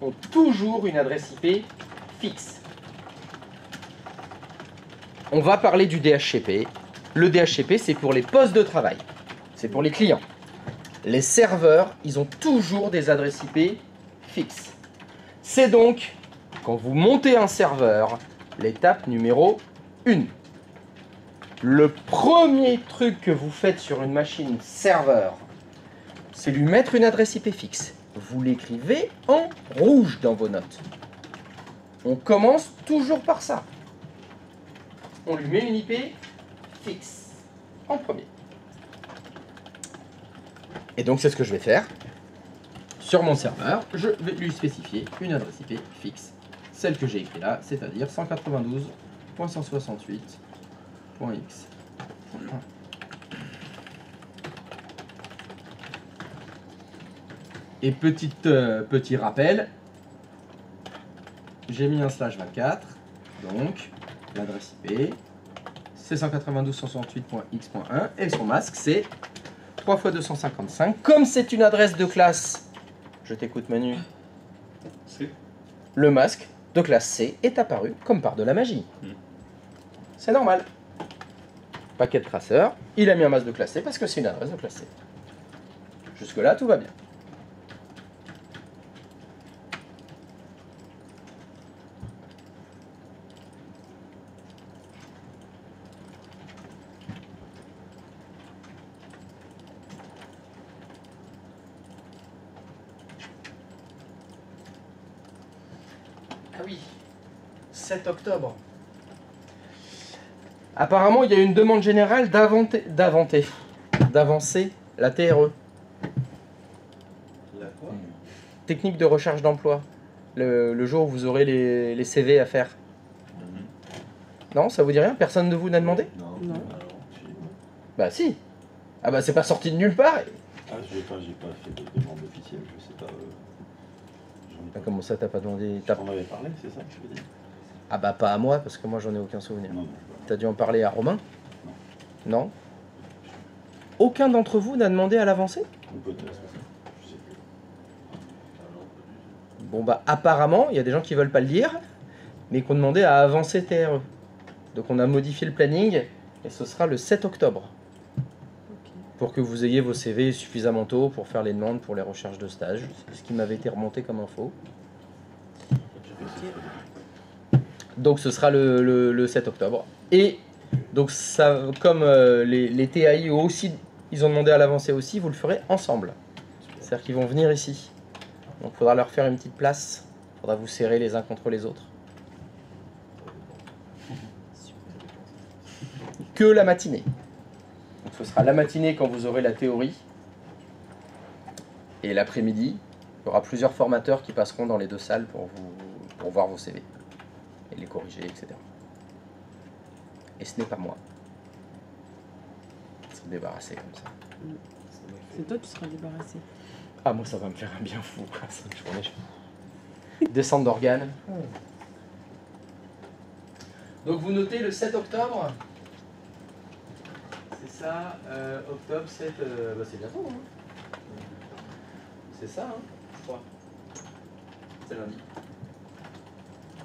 S1: ont toujours une adresse IP fixe. On va parler du DHCP. Le DHCP, c'est pour les postes de travail. C'est pour les clients. Les serveurs, ils ont toujours des adresses IP fixes. C'est donc, quand vous montez un serveur, l'étape numéro 1. Le premier truc que vous faites sur une machine serveur, c'est lui mettre une adresse IP fixe. Vous l'écrivez en rouge dans vos notes. On commence toujours par ça. On lui met une IP fixe en premier. Et donc c'est ce que je vais faire. Sur mon serveur, je vais lui spécifier une adresse IP fixe. Celle que j'ai écrite là, c'est-à-dire 192.168.x. Et petit rappel, j'ai mis un /24, donc l'adresse IP, c'est 192.168.x.1, et son masque, c'est 3 × 255. Comme c'est une adresse de classe, je t'écoute Manu, le masque de classe C est apparu comme par de la magie. C'est normal. Paquet de traceur, il a mis un masque de classe C parce que c'est une adresse de classe C. Jusque-là, tout va bien. Ah oui, 7 octobre. Apparemment, il y a une demande générale d'avancer la TRE.
S3: La quoi?
S1: Technique de recherche d'emploi. Le jour où vous aurez les CV à faire. Non, ça vous dit rien? Personne de vous n'a demandé?
S3: Non.
S8: Non.
S1: Bah si. Ah bah c'est pas sorti de nulle part.
S5: Ah, j'ai pas fait de demande officielle, je sais pas. J'en ai
S1: Ah,
S5: pas.
S1: comment ça, t'as pas demandé?
S5: On avait parlé, c'est ça que je veux dire?
S1: Ah bah pas à moi, parce que moi j'en ai aucun souvenir.
S5: Non, non.
S1: T'as dû en parler à Romain? Non. Aucun d'entre vous n'a demandé à l'avancer?
S5: Ou peut-être, je sais plus.
S1: Bon bah apparemment, il y a des gens qui veulent pas le dire, mais qui ont demandé à avancer TRE. Donc on a modifié le planning, et ce sera le 7 octobre. Pour que vous ayez vos CV suffisamment tôt pour faire les demandes pour les recherches de stage. C'est ce qui m'avait été remonté comme info. Donc ce sera le 7 octobre. Et donc ça, comme les TAI aussi, ils ont demandé à l'avancer aussi, vous le ferez ensemble. C'est-à-dire qu'ils vont venir ici. Donc il faudra leur faire une petite place. Il faudra vous serrer les uns contre les autres. Que la matinée. Donc ce sera la matinée quand vous aurez la théorie. Et l'après-midi, il y aura plusieurs formateurs qui passeront dans les deux salles pour voir vos CV. Et les corriger, etc. Et ce n'est pas moi. Se débarrasser comme ça.
S8: C'est toi, tu seras débarrassé.
S1: Ah, moi, ça va me faire un bien fou, quoi, cette journée. Descente d'organes. Donc, vous notez le 7 octobre. C'est ça, octobre 7, bah, c'est bientôt, hein. C'est ça, hein, je crois. C'est lundi.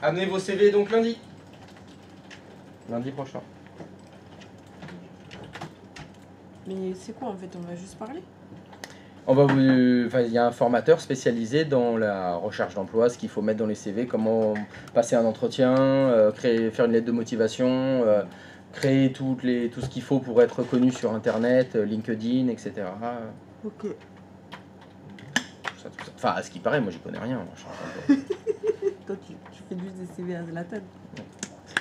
S1: Amenez vos CV donc lundi. Lundi prochain.
S8: Mais c'est quoi en fait? On va juste parler?
S1: On va vous, enfin, il y a un formateur spécialisé dans la recherche d'emploi, ce qu'il faut mettre dans les CV, comment passer un entretien, faire une lettre de motivation, créer tout ce qu'il faut pour être reconnu sur Internet, LinkedIn, etc.
S8: Ok.
S1: Tout ça. Enfin, à ce qui paraît, moi j'y connais rien. Moi, je suis en train de-
S8: Toi, tu fais juste des CV à Zlatan.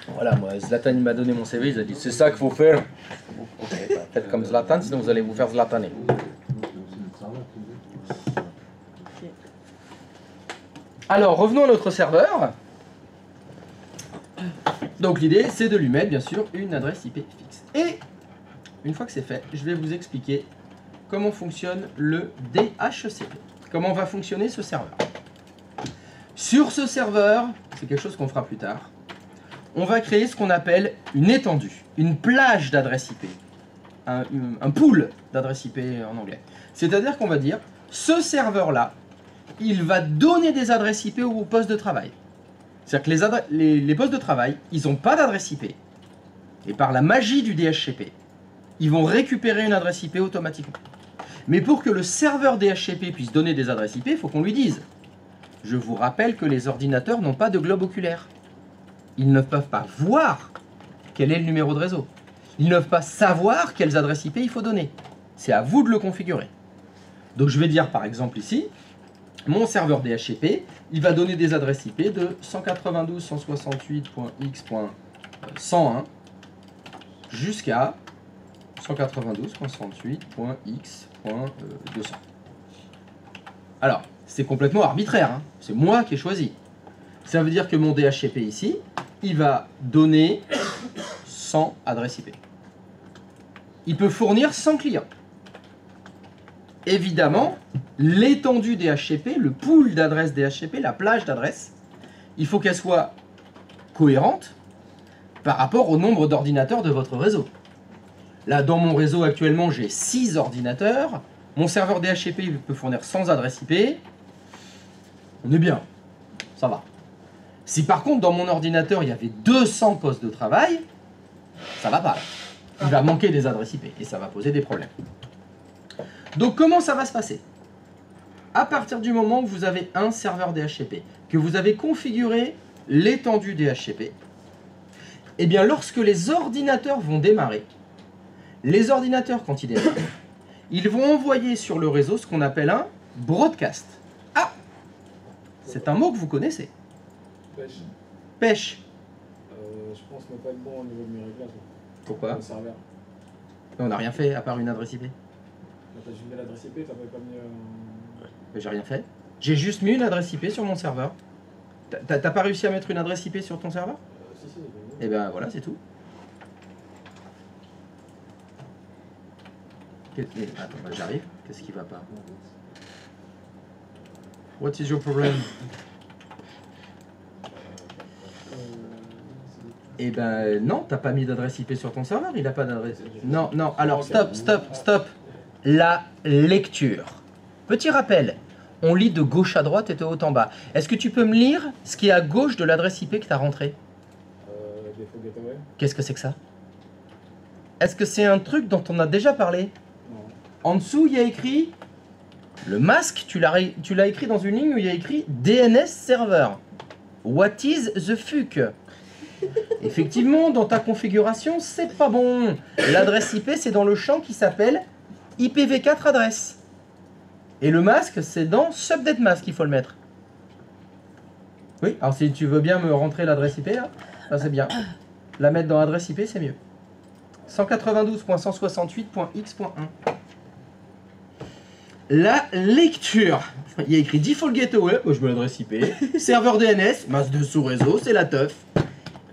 S1: Voilà, moi Zlatan il m'a donné mon CV, il a dit c'est ça qu'il faut faire. Ok, bah, faites comme Zlatan, sinon vous allez vous faire zlataner. Alors, revenons à notre serveur. Donc l'idée, c'est de lui mettre, bien sûr, une adresse IP fixe. Et, une fois que c'est fait, je vais vous expliquer comment fonctionne le DHCP. Comment va fonctionner ce serveur. Sur ce serveur, c'est quelque chose qu'on fera plus tard, on va créer ce qu'on appelle une étendue, une plage d'adresses IP, un pool d'adresses IP en anglais. C'est-à-dire qu'on va dire, ce serveur-là, il va donner des adresses IP aux postes de travail. C'est-à-dire que les postes de travail, ils n'ont pas d'adresse IP. Et par la magie du DHCP, ils vont récupérer une adresse IP automatiquement. Mais pour que le serveur DHCP puisse donner des adresses IP, il faut qu'on lui dise. Je vous rappelle que les ordinateurs n'ont pas de globe oculaire. Ils ne peuvent pas voir quel est le numéro de réseau. Ils ne peuvent pas savoir quelles adresses IP il faut donner. C'est à vous de le configurer. Donc je vais dire par exemple ici, mon serveur DHCP, il va donner des adresses IP de 192.168.x.101 jusqu'à 192.168.x.200. Alors, c'est complètement arbitraire, hein. C'est moi qui ai choisi. Ça veut dire que mon DHCP ici, il va donner 100 adresses IP. Il peut fournir 100 clients. Évidemment, l'étendue DHCP, le pool d'adresses DHCP, la plage d'adresses, il faut qu'elle soit cohérente par rapport au nombre d'ordinateurs de votre réseau. Là, dans mon réseau actuellement, j'ai 6 ordinateurs. Mon serveur DHCP il peut fournir 100 adresses IP. On est bien, ça va. Si par contre, dans mon ordinateur, il y avait 200 postes de travail, ça va pas. Il va manquer des adresses IP et ça va poser des problèmes. Donc, comment ça va se passer? À partir du moment où vous avez un serveur DHCP, que vous avez configuré l'étendue DHCP, eh bien, lorsque les ordinateurs vont démarrer, les ordinateurs, quand ils démarrent, ils vont envoyer sur le réseau ce qu'on appelle un broadcast. Ah! C'est un mot que vous connaissez.
S6: Pêche.
S1: Pêche.
S6: Je pense ne pas être bon au niveau de mes réglages.
S1: Pourquoi?
S6: Le serveur.
S1: On n'a rien fait à part une adresse IP.
S6: T'as juste mis l'adresse IP, t'avais pas mis.
S1: Mais j'ai rien fait. J'ai juste mis une adresse IP sur mon serveur. T'as pas réussi à mettre une adresse IP sur ton serveur?
S6: Si, si.
S1: Et ben voilà, c'est tout. Attends, bah, j'arrive. Qu'est-ce qui va pas? What is your problem? Eh ben non, t'as pas mis d'adresse IP sur ton serveur, il a pas d'adresse. Non, non, alors stop. La lecture. Petit rappel, on lit de gauche à droite et de haut en bas. Est-ce que tu peux me lire ce qui est à gauche de l'adresse IP que t'as rentré?
S6: Défaut gateway.
S1: Qu'est-ce que c'est que ça? Est-ce que c'est un truc dont on a déjà parlé?
S6: Non.
S1: En dessous, il y a écrit le masque, tu l'as écrit dans une ligne où il y a écrit DNS server. What is the fuck? Effectivement, dans ta configuration, c'est pas bon. L'adresse IP, c'est dans le champ qui s'appelle IPv4 adresse. Et le masque, c'est dans subnet mask qu'il faut le mettre. Oui, alors si tu veux bien me rentrer l'adresse IP, là, ça c'est bien. La mettre dans adresse IP, c'est mieux. 192.168.x.1. La lecture. Il y a écrit Default Gateway, moi je mets l'adresse IP. Serveur DNS, masse de sous-réseau, c'est la teuf.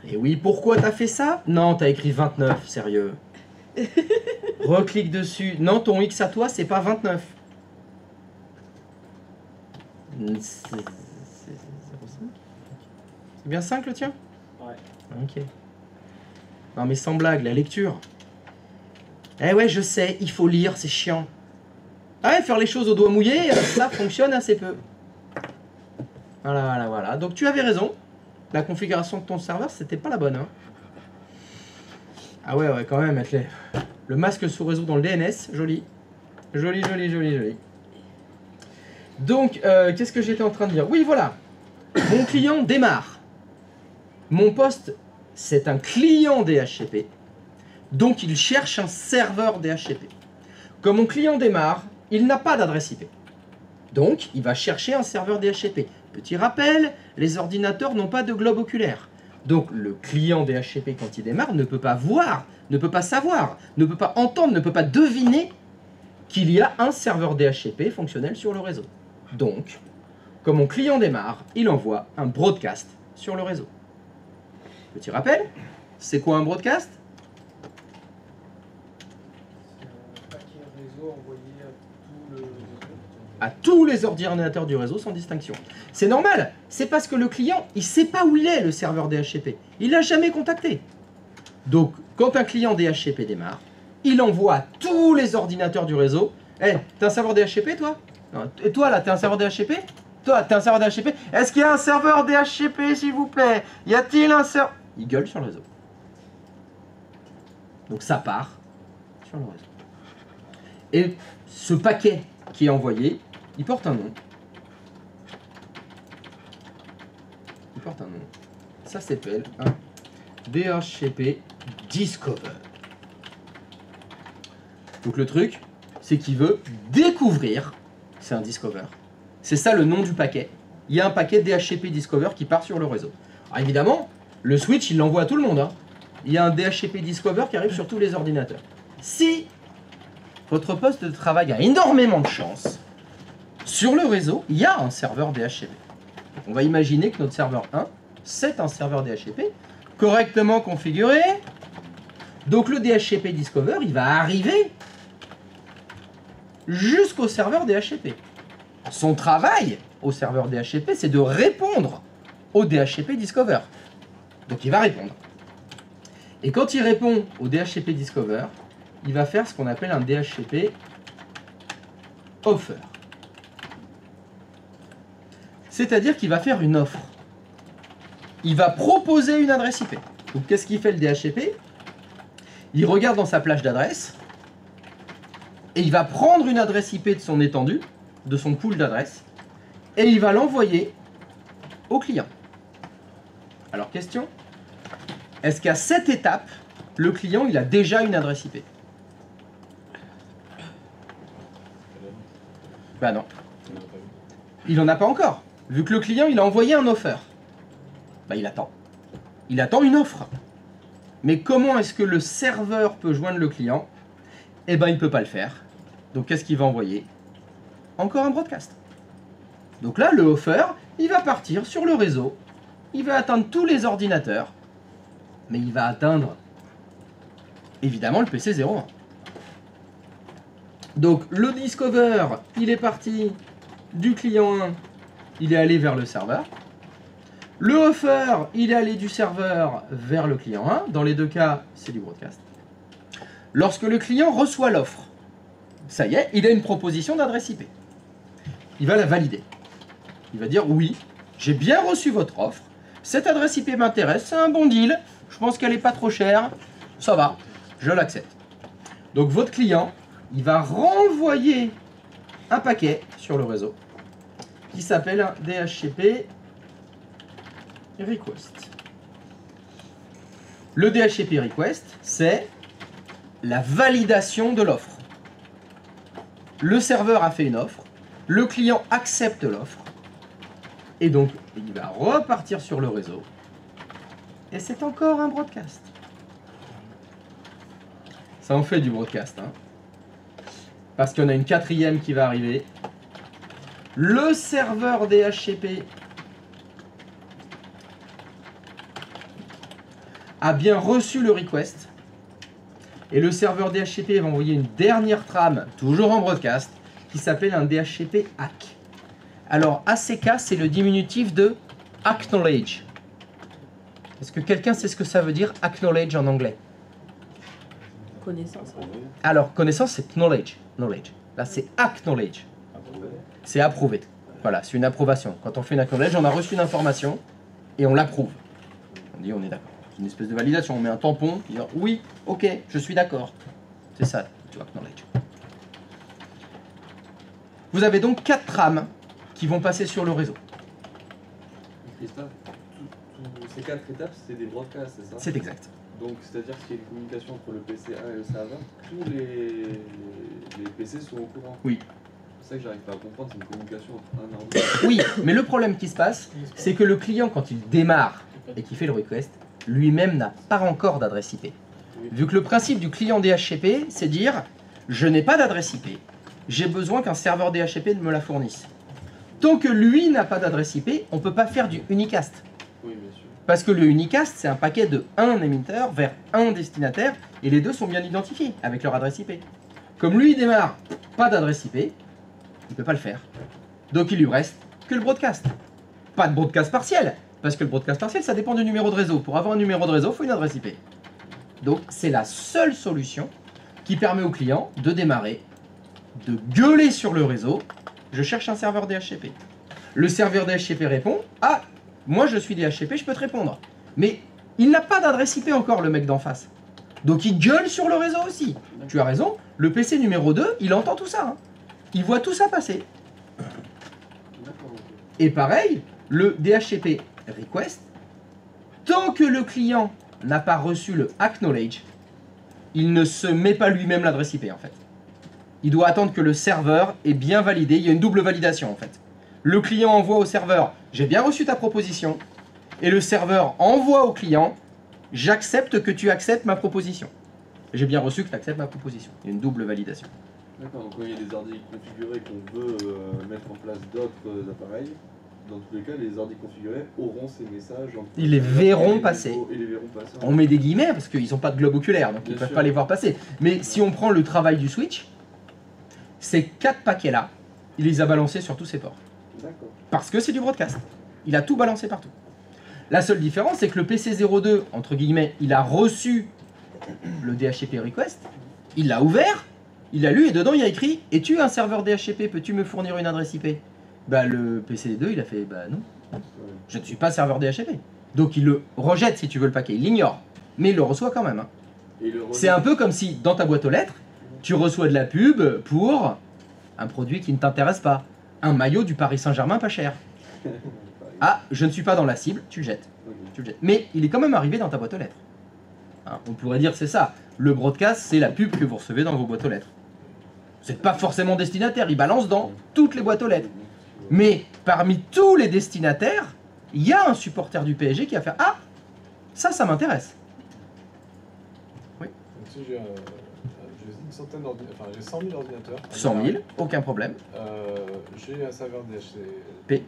S1: Et oui, pourquoi t'as fait ça? Non, t'as écrit 29, sérieux. Reclique dessus. Non, ton X à toi, c'est pas 29. C'est bien 5 le tien?
S6: Ouais.
S1: Ok. Non mais sans blague, la lecture. Eh ouais, je sais, il faut lire, c'est chiant. Ah ouais, faire les choses au doigt mouillé, ça fonctionne assez peu. Voilà. Donc tu avais raison. La configuration de ton serveur, c'était pas la bonne. Hein. Ah ouais, quand même, mettre le masque sous réseau dans le DNS, joli. Joli. Donc, qu'est-ce que j'étais en train de dire? Oui, voilà. Mon client démarre. Mon poste, c'est un client DHCP. Donc, il cherche un serveur DHCP. Comme mon client démarre, il n'a pas d'adresse IP. Donc, il va chercher un serveur DHCP. Petit rappel, les ordinateurs n'ont pas de globe oculaire. Donc, le client DHCP, quand il démarre, ne peut pas voir, ne peut pas savoir, ne peut pas entendre, ne peut pas deviner qu'il y a un serveur DHCP fonctionnel sur le réseau. Donc, comme mon client démarre, il envoie un broadcast sur le réseau. Petit rappel, c'est quoi un broadcast?
S7: C'est un paquet réseau envoyé à tout le réseau.
S1: à tous les ordinateurs du réseau sans distinction. C'est normal, c'est parce que le client, il ne sait pas où il est, le serveur DHCP. Il l'a jamais contacté. Donc, quand un client DHCP démarre, il envoie à tous les ordinateurs du réseau. Hey, t'es un serveur DHCP, toi? Non, et toi, là, t'es un serveur DHCP? Toi, t'es un serveur DHCP? Est-ce qu'il y a un serveur DHCP, s'il vous plaît? Y a-t-il un serveur? Il gueule sur le réseau. Donc, ça part sur le réseau. Et ce paquet qui est envoyé, il porte un nom. Il porte un nom. Ça s'appelle un DHCP Discover. Donc le truc, c'est qu'il veut découvrir, c'est un Discover. C'est ça le nom du paquet. Il y a un paquet DHCP Discover qui part sur le réseau. Alors évidemment, le switch, il l'envoie à tout le monde. Hein. Il y a un DHCP Discover qui arrive sur tous les ordinateurs. Si votre poste de travail a énormément de chance, sur le réseau, il y a un serveur DHCP. On va imaginer que notre serveur 1, c'est un serveur DHCP correctement configuré. Donc le DHCP Discover, il va arriver jusqu'au serveur DHCP. Son travail au serveur DHCP, c'est de répondre au DHCP Discover. Donc il va répondre. Et quand il répond au DHCP Discover, il va faire ce qu'on appelle un DHCP Offer. C'est-à-dire qu'il va faire une offre. Il va proposer une adresse IP. Donc qu'est-ce qu'il fait le DHCP? Il regarde dans sa plage d'adresses et il va prendre une adresse IP de son étendue, de son pool d'adresses, et il va l'envoyer au client. Alors question, est-ce qu'à cette étape, le client il a déjà une adresse IP? Ben non. Il n'en a pas encore. Vu que le client il a envoyé un offer, ben il attend. Il attend une offre. Mais comment est-ce que le serveur peut joindre le client? Eh ben il ne peut pas le faire. Donc qu'est-ce qu'il va envoyer? Encore un broadcast. Donc là, le offer, il va partir sur le réseau. Il va atteindre tous les ordinateurs. Mais il va atteindre, évidemment, le PC 01. Donc le Discover, il est parti du client 1. Il est allé vers le serveur. Le offer, il est allé du serveur vers le client 1. Dans les deux cas, c'est du broadcast. Lorsque le client reçoit l'offre, ça y est, il a une proposition d'adresse IP. Il va la valider. Il va dire oui, j'ai bien reçu votre offre. Cette adresse IP m'intéresse, c'est un bon deal. Je pense qu'elle n'est pas trop chère. Ça va, je l'accepte. Donc votre client, il va renvoyer un paquet sur le réseau qui s'appelle un DHCP Request. Le DHCP Request, c'est la validation de l'offre. Le serveur a fait une offre, le client accepte l'offre, et donc il va repartir sur le réseau, et c'est encore un broadcast. Ça en fait du broadcast, hein. Parce qu'il y en a une quatrième qui va arriver. Le serveur DHCP a bien reçu le request. Et le serveur DHCP va envoyer une dernière trame, toujours en broadcast, qui s'appelle un DHCP ACK. Alors ACK, c'est le diminutif de Acknowledge. Est-ce que quelqu'un sait ce que ça veut dire Acknowledge en anglais?
S8: Connaissance.
S1: Alors, connaissance, c'est knowledge. Là, c'est Acknowledge. C'est approuvé. Voilà, c'est une approbation. Quand on fait une acknowledge, on a reçu une information et on l'approuve. On dit on est d'accord. C'est une espèce de validation. On met un tampon, qui dit oui, ok, je suis d'accord. C'est ça, tu acknowledge. Vous avez donc 4 trames qui vont passer sur le réseau.
S9: Christophe, ces 4 étapes, c'est des broadcasts, c'est ça?
S1: C'est exact.
S9: Donc, c'est-à-dire qu'il y a une communication entre le PC 1 et le serveur, tous les PC sont au courant.
S1: Oui.
S9: C'est ça que j'arrive pas à comprendre, c'est une communication entre un ordinateur.
S1: Oui, mais le problème qui se passe, c'est que le client, quand il démarre et qu'il fait le request, lui-même n'a pas encore d'adresse IP.
S9: Oui.
S1: Vu que le principe du client DHCP, c'est dire je n'ai pas d'adresse IP, j'ai besoin qu'un serveur DHCP me la fournisse. Tant que lui n'a pas d'adresse IP, on ne peut pas faire du unicast.
S9: Oui, bien sûr.
S1: Parce que le unicast, c'est un paquet de un émetteur vers un destinataire, et les deux sont bien identifiés avec leur adresse IP. Comme lui, il démarre pas d'adresse IP, Il ne peut pas le faire. Donc il lui reste que le broadcast. Pas de broadcast partiel, parce que le broadcast partiel, ça dépend du numéro de réseau. Pour avoir un numéro de réseau, il faut une adresse IP. Donc c'est la seule solution qui permet au client de démarrer, de gueuler sur le réseau, je cherche un serveur DHCP. Le serveur DHCP répond, ah, moi je suis DHCP, je peux te répondre. Mais il n'a pas d'adresse IP encore, le mec d'en face. Donc il gueule sur le réseau aussi. Tu as raison, le PC numéro 2, il entend tout ça. Hein. Il voit tout ça passer. Et pareil, le DHCP request, tant que le client n'a pas reçu le acknowledge, il ne se met pas lui-même l'adresse IP en fait. Il doit attendre que le serveur ait bien validé. Il y a une double validation en fait. Le client envoie au serveur « J'ai bien reçu ta proposition » et le serveur envoie au client « J'accepte que tu acceptes ma proposition ». J'ai bien reçu que tu acceptes ma proposition. Il y a une double validation.
S9: D'accord, donc quand il y a des ordi configurés qu'on veut mettre en place d'autres appareils, dans tous les cas, les ordi configurés auront ces messages.
S1: Ils les verront passer.
S9: Et les verront passer.
S1: On met des guillemets parce qu'ils n'ont pas de globe oculaire, donc ils ne peuvent pas les voir passer. Mais si on prend le travail du switch, ces 4 paquets-là, il les a balancés sur tous ses ports.
S9: D'accord.
S1: Parce que c'est du broadcast. Il a tout balancé partout. La seule différence, c'est que le PC02, entre guillemets, il a reçu le DHCP request, il l'a ouvert, il l'a lu et dedans il y a écrit « Es-tu un serveur DHCP? Peux-tu me fournir une adresse IP ?» Bah le PC2 il a fait « Bah non, je ne suis pas serveur DHCP. » Donc il le rejette si tu veux le paquet, il l'ignore, mais il le reçoit quand même. Hein. C'est un peu comme si dans ta boîte aux lettres, tu reçois de la pub pour un produit qui ne t'intéresse pas. Un maillot du Paris Saint-Germain pas cher. Ah, je ne suis pas dans la cible, tu le jettes. Tu le jettes. Mais il est quand même arrivé dans ta boîte aux lettres. Hein, on pourrait dire c'est ça. Le broadcast, c'est la pub que vous recevez dans vos boîtes aux lettres. Vous n'êtes pas forcément destinataire, il balance dans toutes les boîtes aux lettres. Mais parmi tous les destinataires, il y a un supporter du PSG qui va faire « Ah, ça m'intéresse. » Oui.
S6: Donc si j'ai une centaine d'ordinateurs, enfin j'ai 100 000 ordinateurs.
S1: 100 000, aucun problème.
S6: J'ai un serveur DHCP.
S1: P.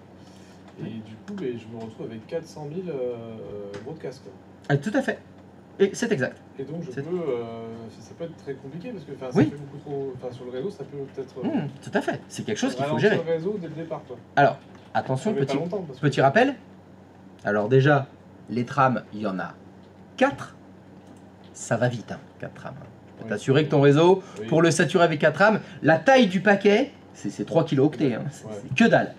S6: Et du coup, je me retrouve avec 400 000 broadcasts.
S1: Ah, tout à fait. Et c'est exact.
S6: Et donc ça peut être très compliqué parce que ça
S1: oui.
S6: fait beaucoup trop. Enfin sur le réseau, ça peut peut-être.
S1: Tout à fait. C'est quelque chose qu'il faut gérer.
S6: Sur le réseau dès le départ, quoi.
S1: Alors, attention, petit rappel. Alors déjà, les trams, il y en a 4. Ça va vite, hein, 4 trams. Oui. T'assurer que ton réseau, pour le saturer avec 4 trams, la taille du paquet, c'est 3 kilooctets. Hein, c'est que dalle.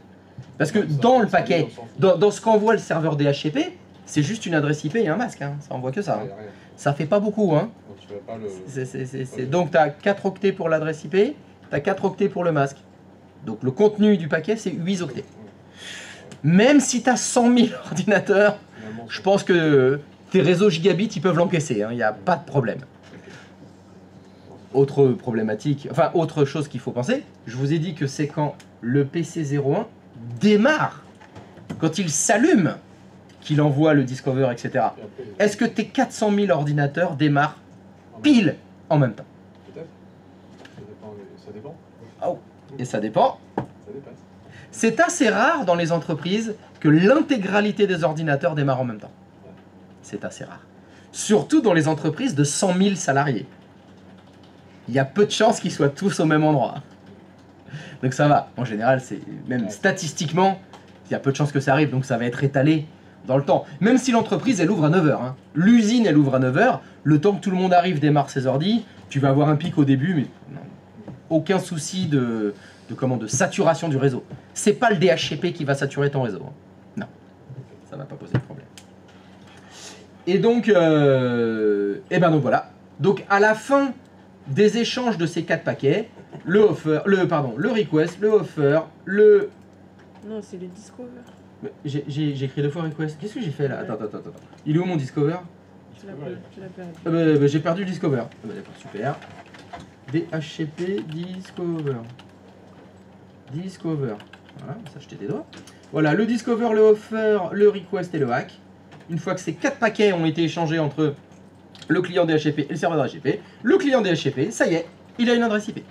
S1: Parce que dans le paquet, dans ce qu'envoie le serveur DHCP, c'est juste une adresse IP et un masque, hein. Ça envoie que ça. Hein. Ça fait pas beaucoup. Hein.
S6: Donc tu vas pas le...
S1: Donc tu as 4 octets pour l'adresse IP, tu as 4 octets pour le masque. Donc le contenu du paquet, c'est 8 octets. Même si tu as 100 000 ordinateurs, je pense que tes réseaux gigabits, ils peuvent l'encaisser. Il n'y a pas de problème. Autre problématique, enfin autre chose qu'il faut penser, je vous ai dit que c'est quand le PC01 démarre, quand il s'allume, qu'il envoie le Discover, etc. Est-ce que tes 400 000 ordinateurs démarrent pile en même temps?
S6: Peut-être. Ça dépend.
S1: Oh. Et ça dépend.
S6: Ça dépasse.
S1: C'est assez rare dans les entreprises que l'intégralité des ordinateurs démarrent en même temps. C'est assez rare. Surtout dans les entreprises de 100 000 salariés. Il y a peu de chances qu'ils soient tous au même endroit. Donc ça va. En général, c'est même statistiquement, il y a peu de chances que ça arrive, donc ça va être étalé dans le temps. Même si l'entreprise, elle ouvre à 9h. Hein. L'usine, elle ouvre à 9h. Le temps que tout le monde arrive, démarre ses ordis, tu vas avoir un pic au début, mais non, aucun souci de saturation du réseau. C'est pas le DHCP qui va saturer ton réseau. Hein. Non, ça va pas poser de problème. Et donc, donc voilà. Donc à la fin des échanges de ces 4 paquets, le request, le offer, le...
S8: Non, c'est le Discover.
S1: J'ai écrit 2 fois request. Qu'est-ce que j'ai fait là? Attends. Il est où mon Discover?
S8: Tu l'as perdu.
S1: J'ai perdu le Discover. D'accord, super. DHCP Discover. Voilà, ça jeter des doigts. Voilà, le Discover, le offer, le request et le hack. Une fois que ces 4 paquets ont été échangés entre le client DHCP et le serveur DHCP, le client DHCP, ça y est, il a une adresse IP.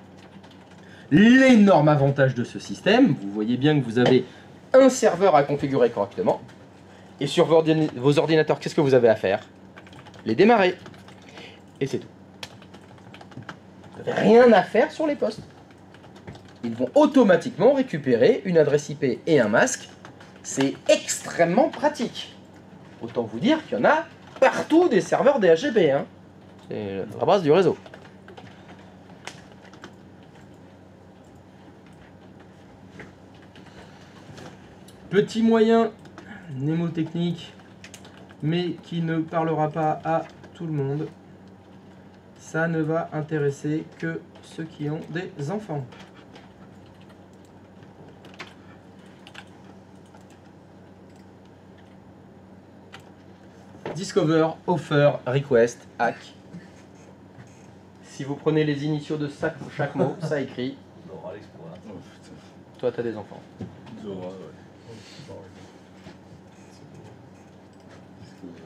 S1: L'énorme avantage de ce système, vous voyez bien que vous avez un serveur à configurer correctement. Et sur vos ordinateurs, qu'est-ce que vous avez à faire? Les démarrer. Et c'est tout. Vous n'avez rien à faire sur les postes. ils vont automatiquement récupérer une adresse IP et un masque. C'est extrêmement pratique. Autant vous dire qu'il y en a partout des serveurs DHCP. Hein. C'est la base du réseau. Petit moyen mnémotechnique, mais qui ne parlera pas à tout le monde. Ça ne va intéresser que ceux qui ont des enfants. Discover, Offer, Request, Hack. Si vous prenez les initiaux de chaque mot, ça écrit.
S9: Dora l'exploit.
S3: Oh putain.
S1: Toi, t'as des enfants.
S3: Zora, ouais.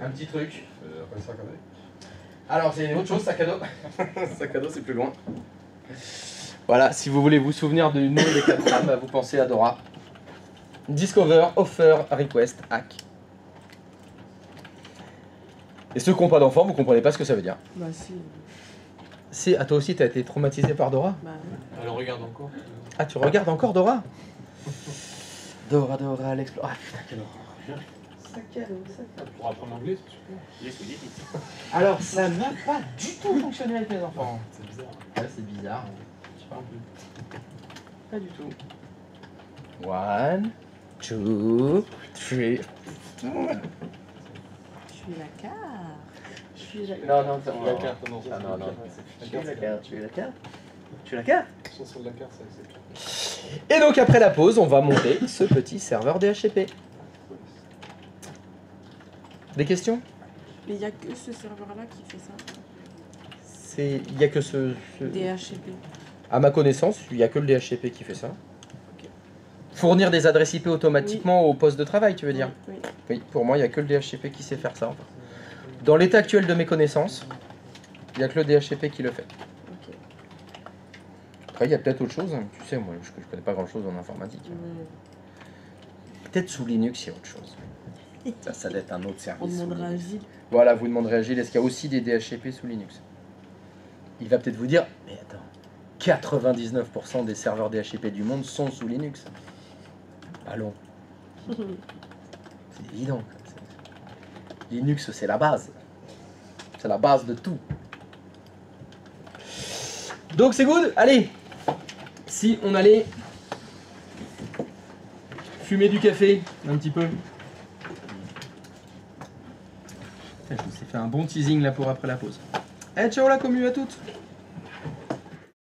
S1: Un petit truc.
S2: Après ça, regardez.
S1: Alors, c'est une autre chose, sac à dos. Sac à dos, c'est plus loin. Voilà, si vous voulez vous souvenir du nom des 4 rames, vous pensez à Dora. Discover, Offer, Request, Hack. Et ceux qui n'ont pas d'enfants, vous comprenez pas ce que ça veut dire.
S8: Bah si.
S1: Si, à toi aussi, t'as été traumatisé par Dora?
S8: Bah oui.
S6: Alors regarde encore.
S1: Ah, tu regardes encore Dora? Dora, l'exploit. Ah putain, quelle horreur. Sac à dos, sac à dos.
S6: Pour apprendre l'anglais, c'est super.
S1: Alors, ça n'a pas du tout fonctionné avec mes enfants.
S6: C'est bizarre.
S1: Ouais, c'est bizarre. Je sais pas un peu. Pas du tout. 1, 2, 3.
S8: Je suis la carte. Je suis la
S1: Non, non, c'est
S6: La carte, non.
S1: Ah non, non.
S6: C'est
S1: Tu es la carte, tu es la carte. Tu es la carte.
S6: Chanson de la carte, c'est accepté.
S1: Et donc après la pause, on va monter ce petit serveur DHCP. Des questions?
S8: Mais il n'y a que ce serveur-là qui fait ça.
S1: Il n'y a que ce...
S8: DHCP.
S1: À ma connaissance, il n'y a que le DHCP qui fait ça. Fournir des adresses IP automatiquement au poste de travail, tu veux dire?
S8: Oui.
S1: Oui, pour moi, il n'y a que le DHCP qui sait faire ça. Dans l'état actuel de mes connaissances, il n'y a que le DHCP qui le fait.
S8: Ok.
S1: Après, il y a peut-être autre chose. Hein. Tu sais, moi, je ne connais pas grand-chose en informatique. Peut-être sous Linux, il y a autre chose. Ça doit être un autre service.
S8: On
S1: sous
S8: demandera à
S1: Linux.
S8: Gilles.
S1: Voilà, vous demanderez à Gilles, est-ce qu'il y a aussi des DHCP sous Linux? Il va peut-être vous dire, mais attends, 99% des serveurs DHCP du monde sont sous Linux. Allons. C'est évident. Linux, c'est la base. C'est la base de tout. Donc c'est good. Allez, si on allait fumer du café un petit peu. Je vous ai fait un bon teasing là pour après la pause. Eh, ciao la commu à toutes.